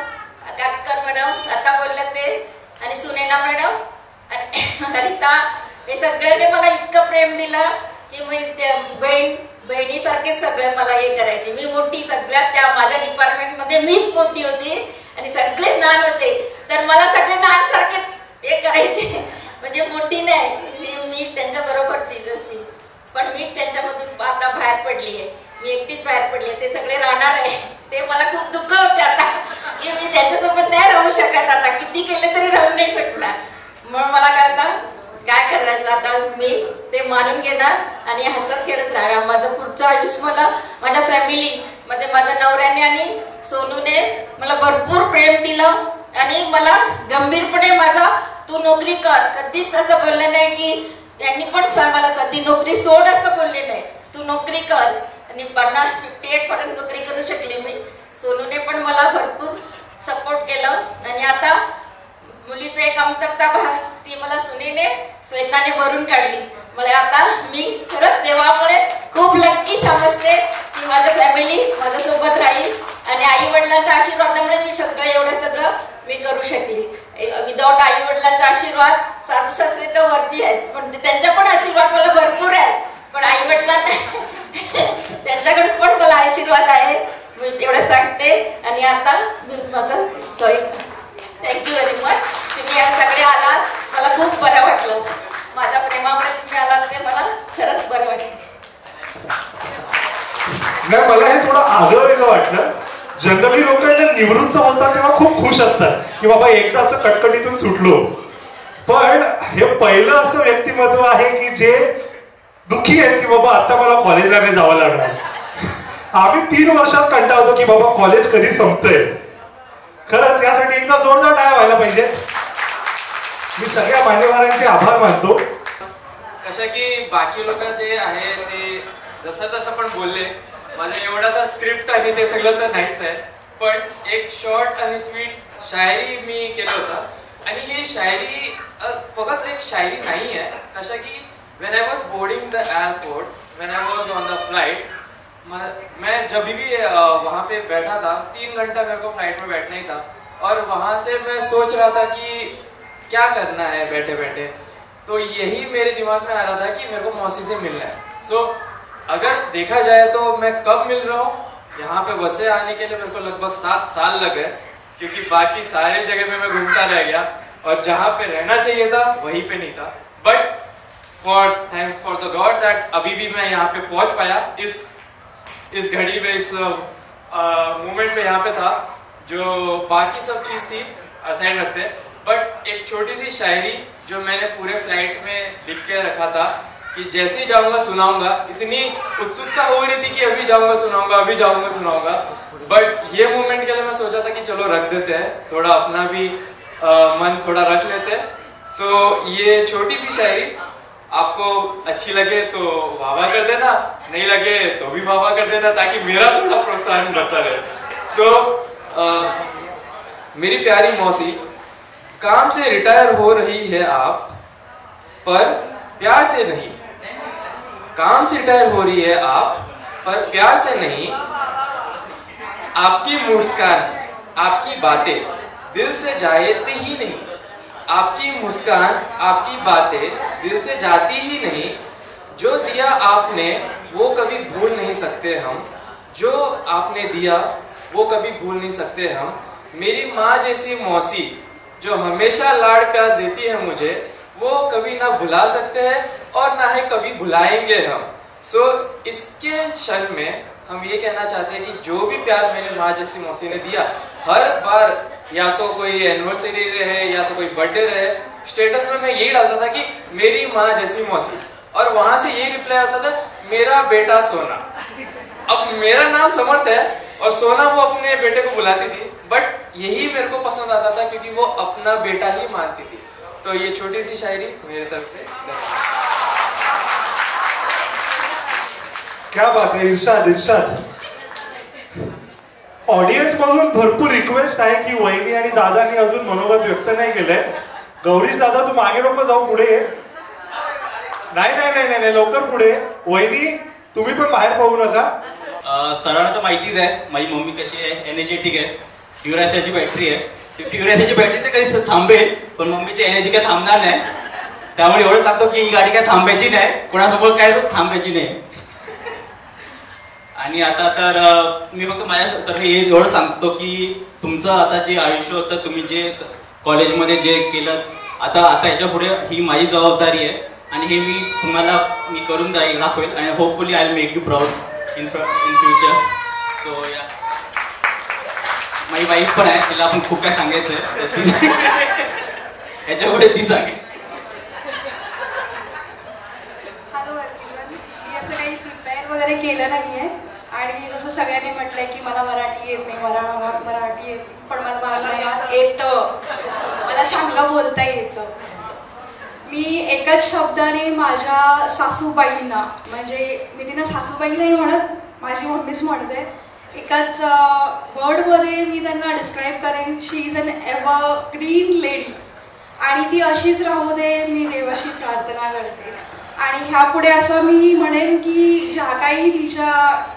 Katkar madam आता बोलले ते, आणि सुनेना मॅडम आणि हरिता, हे सगळ्यांनी मला इतकं प्रेम दिलं की मी बहिणीसारखे सगळे मला हे करायचे. मी मोठी सगळ्यात, त्या माझ्या डिपार्टमेंट मध्ये मीच मोठी होती आणि सगळे लहान होते, तर मला सगळे लहान सारखेच हे करायचे, म्हणजे मोठी नाही, मी त्यांच्या बरोबरचीच अशी. पण म्हणून मला काय करायचं आता मी ते मानून घेणार आणि हसत खेळत राहणार. माझं पुढचं आयुष्य मला माझ्या फॅमिली मध्ये माझ्या नवऱ्याने आणि सोनूने मला भरपूर प्रेम दिलं आणि मला गंभीरपणे माझा तू नोकरी कर कधीच असं बोलले नाही की त्यांनी पण मला कधी नोकरी सोड असं बोलले नाही. तू नोकरी कर आणि 58 पर्यंत नोकरी करू शकले मी. सोनूने पण मला भरपूर सपोर्ट केलं आणि आता मुलीचं एक कमतरता ती मला सुनेने श्वेताने भरून काढली. मला आता मी खरंच देवामुळे खूप लक्की समजते की माझं फॅमिली माझ्यासोबत राहील आणि आई वडिलांच्या आशीर्वादामुळे मी सगळं मी करू शकली. विदाऊट आई वडिलांचा आशीर्वाद सासू सासरे तर वरती आहेत पण त्यांचा पण आशीर्वाद मला भरपूर आहे पण आई वडिलांना त्यांच्याकडे पण मला आशीर्वाद आहे. मी तेवढं सांगते आणि आता मी माझं सॉरी थँक्यू व्हेरी मच. तुम्ही या सगळे आलात मला खूप बरं वाटलं. माझ्या प्रेमामुळे तुम्ही आलात ते मला खरंच बरं वाटलं. नाही मला हे थोडं आगळं वेगळं वाटलं. जनरली लोक निवृत्त होतात तेव्हा खूप खुश असतात की बाबा एकदाच कटकटीतून सुटलो. पण हे पहिलं असं व्यक्तिमत्व आहे की जे दुःखी आहे की बाबा आता मला कॉलेजला नाही जावं लागणार. आम्ही 3 वर्षात कंटाळतो की बाबा कॉलेज कधी संपतंय. खरंच यासाठी एकदा जोरदार टाळ्या व्हायला पाहिजे. मी सगळ्या मान्यवरांचे आभार मानतो. कशा की बाकी लोक जे आहे ते जसं पण बोलले माझं एवढा तर स्क्रिप्ट आणि ते सगळं तर नाहीच आहे पण एक शॉर्ट आणि स्वीट शायरी मी केलं होतं आणि ही शायरी फक्त एक शायरी नाही आहे. कशा की when I was boarding the airport when I was on the flight मैं जब भी वहाँ पे बैठा था 3 घंटा मेरे को फ्लाइट में बैठना ही था और वहाँ से मैं सोच रहा था कि क्या करना है बैठे बैठे. तो यही मेरे दिमाग में आ रहा था कि मेरे को मौसी से मिलना है. सो अगर देखा जाए तो मैं कब मिल रहा हूँ यहाँ पे वैसे आने के लिए मेरे को लगभग 7 साल लगे क्योंकि बाकी सारे जगह में मैं घूमता रह गया और जहाँ पे रहना चाहिए था वहीं पे नहीं था. But thanks for the God that अभी भी मैं यहाँ पे पहुंच पाया. इस घड़ी में इस मोमेंट में यहाँ पे था. जो बाकी सब चीज थी असाइड रखते बट एक छोटी सी शायरी जो मैंने पूरे फ्लाइट में लिख के रखा था कि जैसे ही जाऊंगा सुनाऊंगा. इतनी उत्सुकता हो रही थी कि अभी जाऊंगा सुनाऊंगा बट ये मोमेंट के लिए मैं सोचा था कि चलो रख देते हैं थोड़ा अपना भी मन थोड़ा रख लेते हैं. सो ये छोटी सी शायरी आपको अच्छी लगे तो वाह कर देना नहीं लगे तो भी वाह कर देना ताकि मेरा थोड़ा प्रोत्साहन बढ़ता रहे. सो मेरी प्यारी मौसी काम से रिटायर हो रही है आप पर प्यार से नहीं. काम से रिटायर हो रही है आप पर प्यार से नहीं. आपकी मुस्कान आपकी बातें दिल से जाती ही नहीं. आपकी मुस्कान आपकी बातें दिल से जाती ही नहीं. जो दिया आपने वो कभी भूल नहीं सकते हम. जो आपने दिया वो कभी भूल नहीं सकते हम. मेरी माँ जैसी मौसी जो हमेशा लाड़ प्यार देती है मुझे वो कभी ना भुला सकते हैं और ना ही कभी भुलाएंगे हम. सो इसके क्षण में हम ये कहना चाहते हैं कि जो भी प्यार मेरे माँ जैसी मौसी ने दिया हर बार या तो कोई एनिवर्सरी रहे या तो कोई बर्थडे रहे स्टेटस में मैं यही डालता था कि मेरी माँ जैसी मौसी और वहां से ये रिप्लाई आता था मेरा बेटा सोना. अब मेरा नाम समर्थ है और सोना वो अपने बेटे को बुलाती थी बट यही मेरे को पसंद आता था क्योंकि वो अपना बेटा ही मानती थी. तो ये छोटी सी शायरी मेरे तरफ से. क्या बात आहे. इर्शाद ऑडियन्स मधून भरपूर रिक्वेस्ट आहे की वहिनी आणि दादांनी अजून मनोगत व्यक्त नाही केलंय. गौरीश दादा तू मागे नको जाऊ पुढे ये. नाही लवकर पुढे. वहिनी तुम्ही पण बाहेर पाहू नका. सरांना तर माहितीच आहे माझी मम्मी कशी आहे एनर्जेटिक आहे. ड्युरासेलची बॅटरी आहे. ड्युरासेलची बॅटरी तर कधी थांबेल पण मम्मीची एनर्जी काय थांबणार नाही. त्यामुळे एवढं सांगतो की ही गाडी काय थांबायची नाही कोणासोबत काय थांबायची नाही. आणि आता तर मी फक्त माझ्यातर्फे हे एवढं सांगतो की तुमचं आता जे आयुष्य होतं तुम्ही जे कॉलेजमध्ये जे केलं आता याच्या पुढे ही माझी जबाबदारी आहे आणि हे मी तुम्हाला करून दाखवेल आणि hopefully I will make you proud in future. So या माझी वाईफ पण आहे तिला आपण खूप काय सांगायचं आहे याच्या पुढे ती सांगेल. वगैरे केलं नाही आहे. आणि जसं सगळ्यांनी म्हटलंय की मला मराठी येत नाही, मराठी येत नाही, पण मला येतं, मला चांगलं बोलता येतं. मी एकच शब्दाने माझ्या सासूबाईंना, म्हणजे मी तिनं सासूबाई नाही म्हणत, माझी मम्मीच म्हणते, एकाच वर्डमध्ये मी त्यांना डिस्क्राईब करेन, शी इज अन एव्हरग्रीन लेडी. आणि ती अशीच राहू दे, मी देवाशी प्रार्थना करते. आणि ह्यापुढे असं मी म्हणेन की ज्या काही तिच्या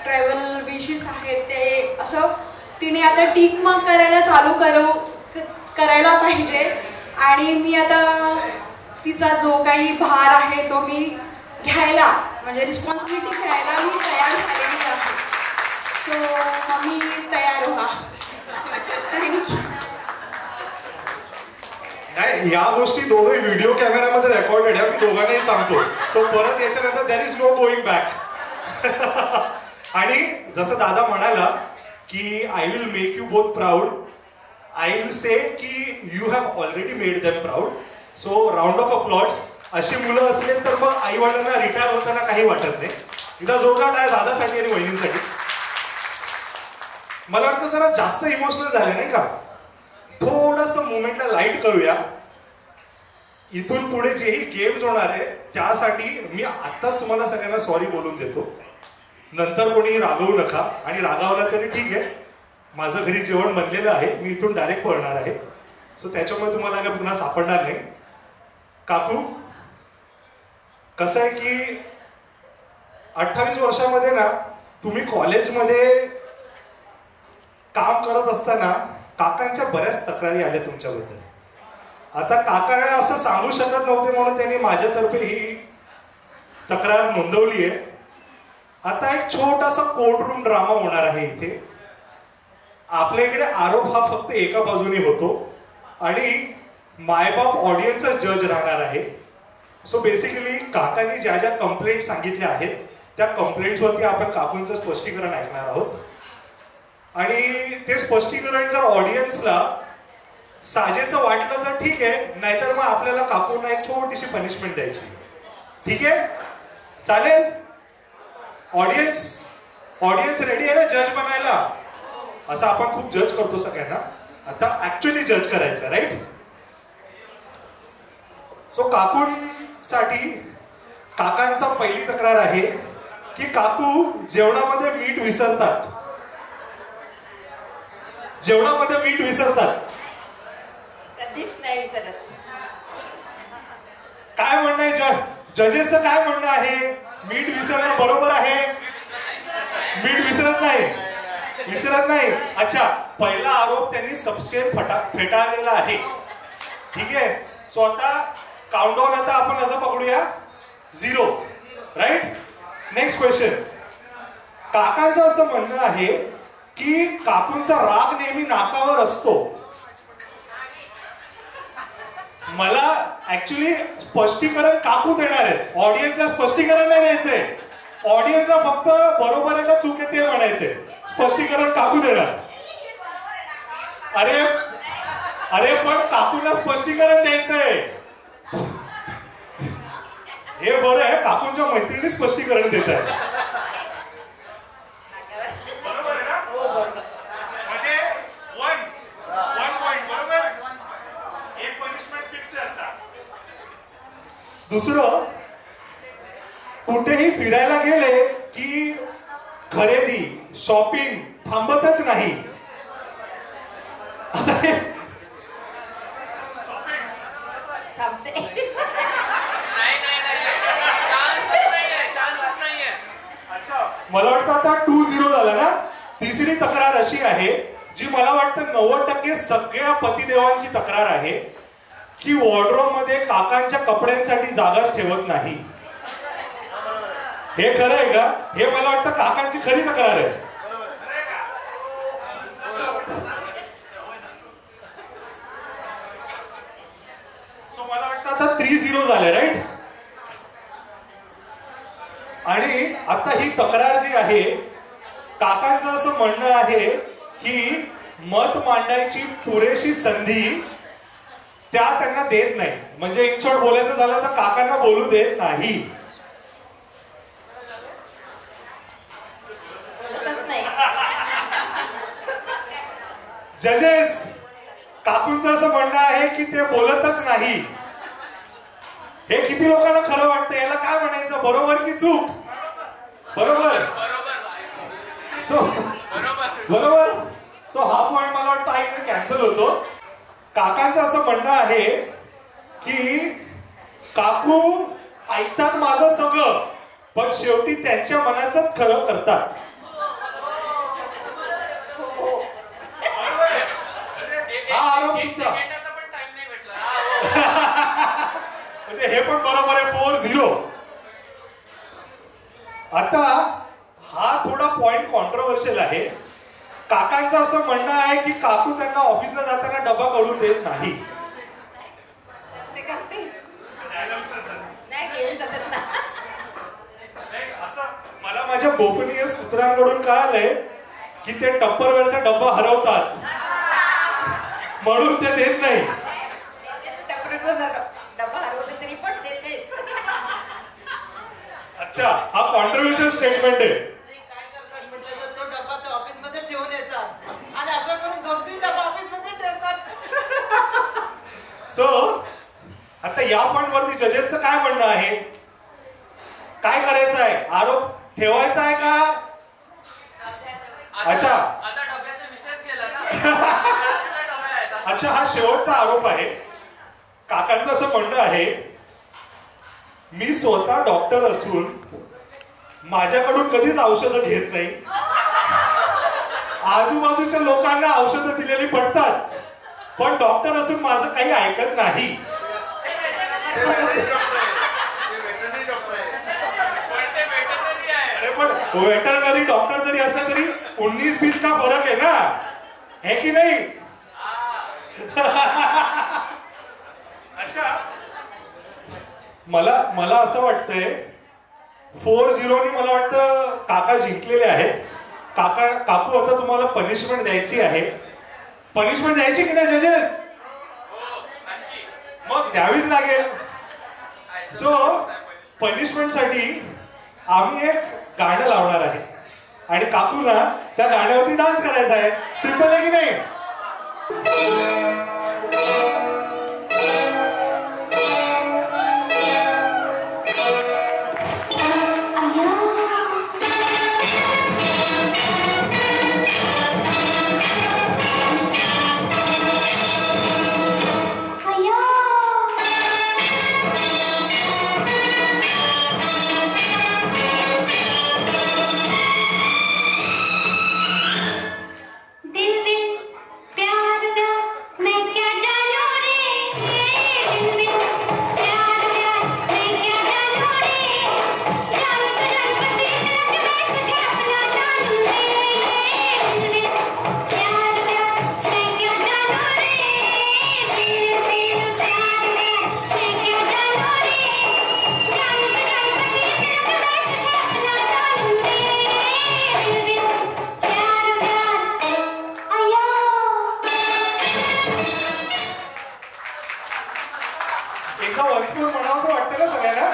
ट्रॅव्हल विशेस आहेत ते असं तिने आता टिक मार्क करायला चालू करायला पाहिजे. आणि मी आता तिचा जो काही भार आहे तो मी घ्यायला, म्हणजे रिस्पॉन्सिबिलिटी घ्यायला मी तयार झालेली आहे. सो मम्मी तयार व्हा. थँक्यू. नाही, या गोष्टी दोघे व्हिडिओ कॅमेरामध्ये रेकॉर्डेड आहे, मी दोघांनाही सांगतो. सो परत याच्यानंतर there is no going back. आणि जसं दादा म्हणाला की I will make you both proud, I will say की you have already made them proud. So round of applause. अशी मुलं असले तर मग आई वडिलांना रिटायर होताना काही वाटत नाही. इथं जोरदार आहे दादासाठी आणि वहिनींसाठी. मला वाटतं जरा जास्त इमोशनल झाले नाही का, थोडस मुवमेंटला लाईट करूया. इथून पुढे जेही गेम्स होणार आहे त्यासाठी मी आत्ताच तुम्हाला सगळ्यांना सॉरी बोलून देतो. नंतर कोणी रागवू नका, आणि रागावला तरी ठीक आहे, माझं घरी जेवण बनलेलं आहे, मी इथून डायरेक्ट पळणार आहे. सो त्याच्यामुळे तुम्हाला काय पुन्हा सापडणार नाही. काकू, कसं आहे की 28 वर्षामध्ये ना तुम्ही कॉलेजमध्ये काम करत असताना काकांच्या बऱ्याच तक्रारी आल्या तुमच्याबद्दल. आता काका असं सांगू शकत नव्हते म्हणून त्यांनी माझ्यातर्फे ही तक्रार नोंदवली आहे. आता एक छोटासा कोर्टरूम ड्रामा होणार आहे इथे. आपल्या इकडे आरोप हा फक्त एका बाजूने होतो आणि मायबाप ऑडियन्सचा जज राहणार आहे. सो बेसिकली काकांनी ज्या ज्या कंप्लेंट सांगितल्या आहेत त्या कंप्लेंट्सवरती आपण काकूंचं स्पष्टीकरण ऐकणार आहोत. आणि ते स्पष्टीकरण जर ऑडियन्सला साजेसं वाटलं तर ठीक आहे, नाहीतर मग आपल्याला काकूंना एक छोटीशी पनिशमेंट द्यायची. ठीक आहे, चालेल? ऑडियन्स रेडी आहे ना जज बनायला? असं आपण खूप जज करतो सगळ्यांना, आता ऍक्च्युअली जज करायचं, राईट? सो काकूंसाठी काकांचा पहिली तक्रार आहे की काकू जेवणामध्ये मीठ विसरतात. जेवणामध्ये मीठ विसरतात. कधीच नाही विसरत. काय म्हणणं आहे जजेसचं? काय म्हणणं आहे? मीठ विसरणं बरोबर आहे? मीठ विसरत नाही. अच्छा, पहिला आरोप त्यांनी सबस्क्राईब फेटाळलेला आहे. ठीक आहे, सो आता काउंटडाऊन आता आपण असं पकडूया 0, राईट? Next question. काकांचं असं म्हणणं आहे की काकूंचा राग नेहमी नाकावर असतो. मला ऍक्च्युली स्पष्टीकरण काकू देणार आहेत, ऑडियन्सला स्पष्टीकरण नाही द्यायचंय. ऑडियन्सला फक्त बरोबर आहे का चूक आहे ते म्हणायचंय, स्पष्टीकरण काकू देणार. अरे पण काकूंना स्पष्टीकरण द्यायचंय. हे बरं आहे, काकूंच्या मैत्रिणी स्पष्टीकरण देत आहे. बरोबर आहे ना? म्हणजे 1 पॉइंट. बरोबर, एक पनिशमेंट फिक्स आहे. आता दुसरं, कुठेही फिरायला गेले की खरेदी शॉपिंग थांबतच नाही. मला वाटतं आता 2-0 झालं ना. तिसरी तक्रार अशी आहे जी मला वाटतं 90% सगळ्या पतिदेवांची तक्रार आहे की वॉर्डरोब मध्ये काकांच्या कपड्यांसाठी जागाच ठेवत नाही. हे खरं आहे का? हे मला वाटतं काकांची खरी तक्रार आहे. सो मला वाटतं आता 3-0 झाले, राईट? आणि आता ही तक्रार जी आहे, काकांचं असं म्हणणं आहे की मत मांडायची पुरेशी संधी त्या त्यांना देत नाही. म्हणजे इन शॉर्ट बोलायचं झालं तर काकांना बोलू देत नाही. जजेस, काकूंचं असं म्हणणं आहे की ते बोलतच नाही. हे किती लोकांना खरं वाटतं? याला काय म्हणायचं, बरोबर की चूक? बरोबर. सो बरोबर. सो हा पॉइंट मला वाटतं हा इथे कॅन्सल होतो. काकांचं असं म्हणणं आहे की काकू ऐकतात माझं सगळं, पण शेवटी त्यांच्या मनाचंच खरं करतात. हा आरोप सुद्धा म्हणजे हे पण बरोबर आहे. 4-0. आता हा थोडा पॉइंट कॉन्ट्रोवर्शियल आहे. काकांचं असं म्हणणं आहे की काकू त्यांना ऑफिसला जाताना डबा करून देत नाही. असं मला माझ्या गोपनीय सूत्रांकडून कळालंय की ते टप्परवेअरचा डब्बा हरवतात म्हणून ते देत नाही. अच्छा, हा कॉन्ट्रोवर्शियल स्टेटमेंट आहे. तो डब्बा ते ऑफिस मध्ये ठेवून येतात आणि असं करून 2-3 डब्बा ऑफिस मध्ये ठेवतात. सो आता या पॉइंट वरती जजेसचं काय म्हणणं आहे? काय करायचं आहे? आरोप ठेवायचा आहे का? अच्छा अच्छा, हा शेवटचा आरोप आहे. काकांचं असं म्हणणं आहे, मी स्वतः डॉक्टर असून माझ्याकडून कधीच औषधं घेत नाही. आजूबाजूच्या लोकांना औषधं दिलेली पडतात, पण डॉक्टर असून माझं काही ऐकत नाही. पण वेटरनरी डॉक्टर जरी असलं तरी 19-20 का फरक आहे ना, है की नाही? अच्छा, मला असं वाटतंय 4-0 ने मला वाटतं काका जिंकलेले आहेत. काकू आता तुम्हाला पनिशमेंट द्यायची आहे. पनिशमेंट द्यायची की नाही जजेस? मग द्यावीच लागेल. सो पनिशमेंट साठी आम्ही एक गाणं लावणार आहे आणि काकूला त्या गाण्यावरती डान्स करायचा आहे. सिंपल आहे की नाही? म्हणावं असं वाटतं ना सगळ्यांना.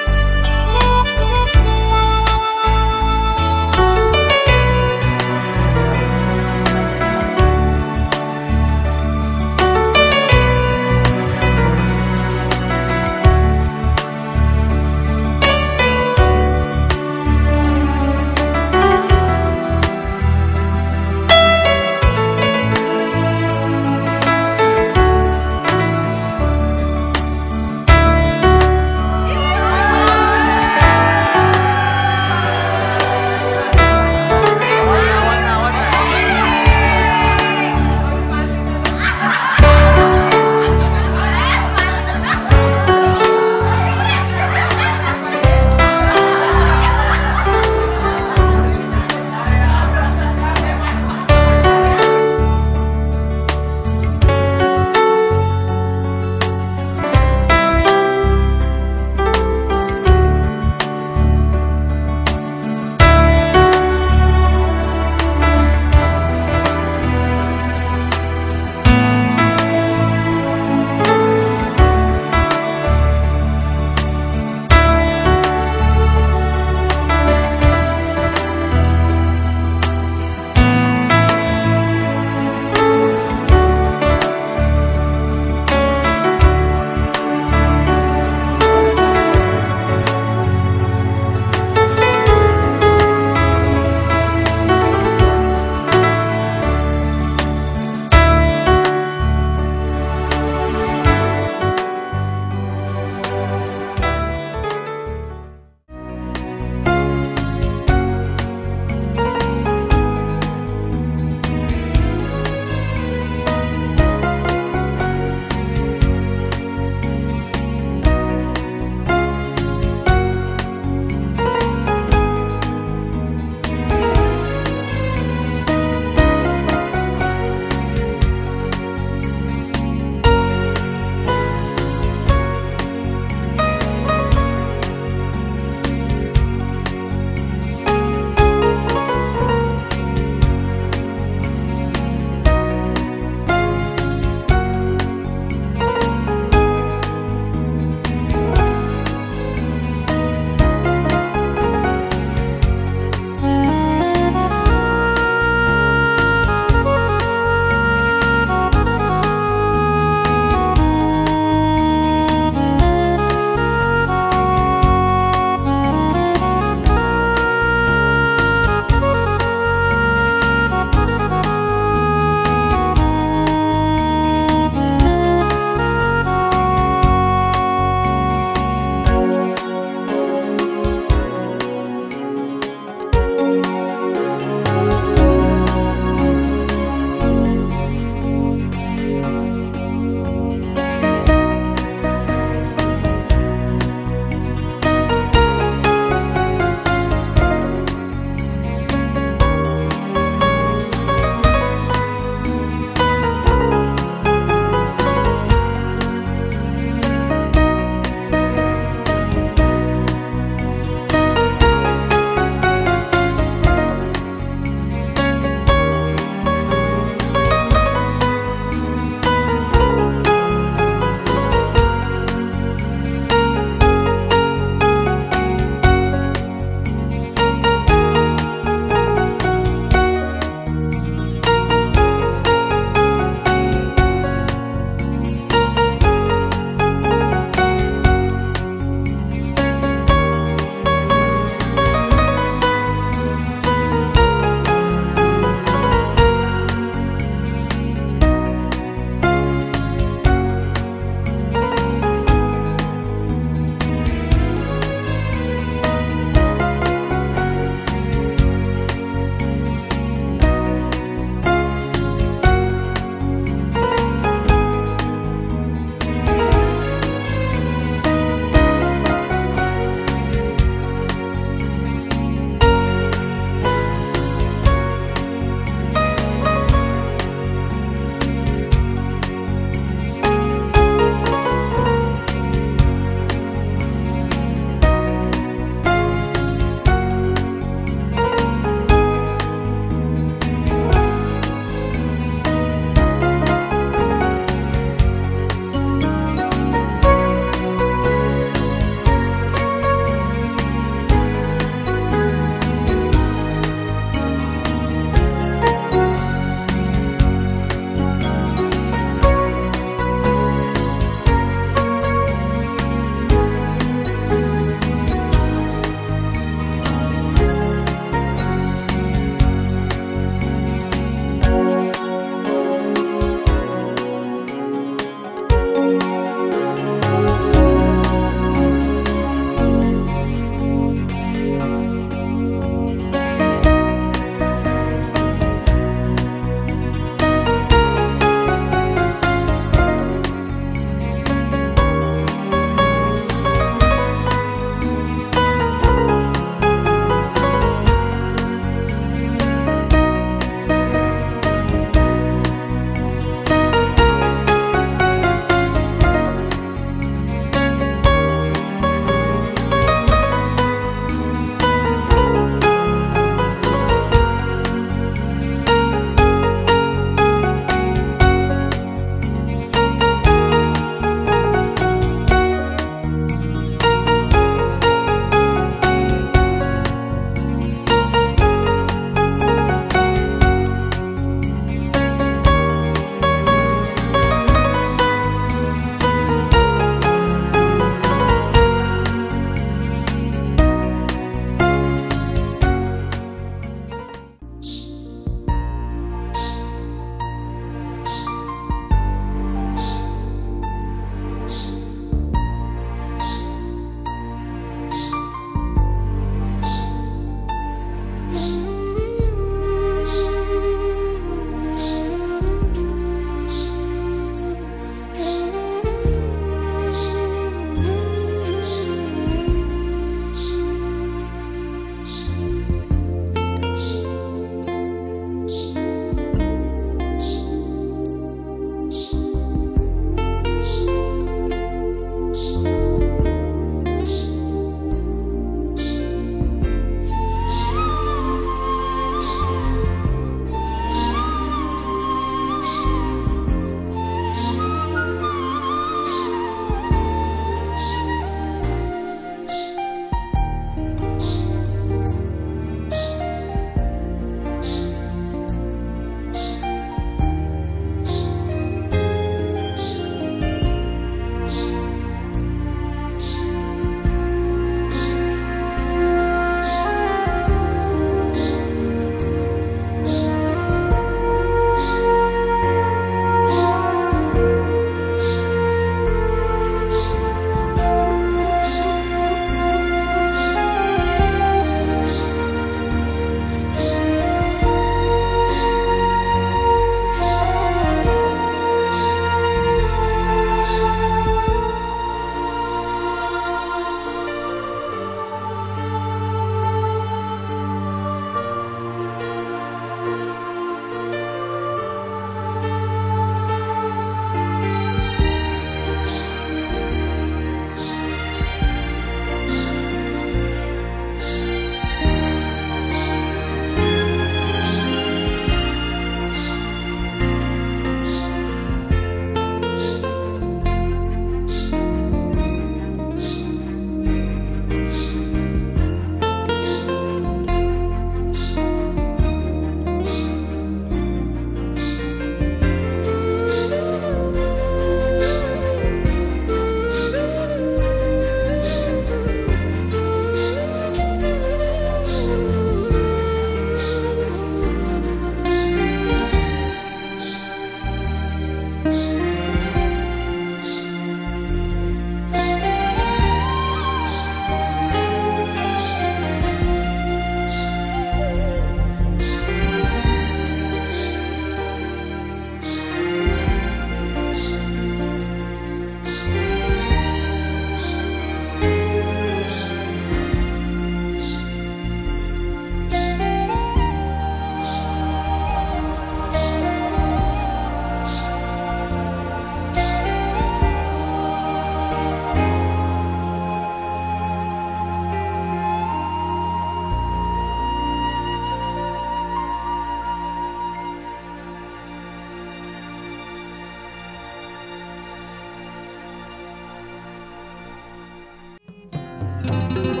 आहे.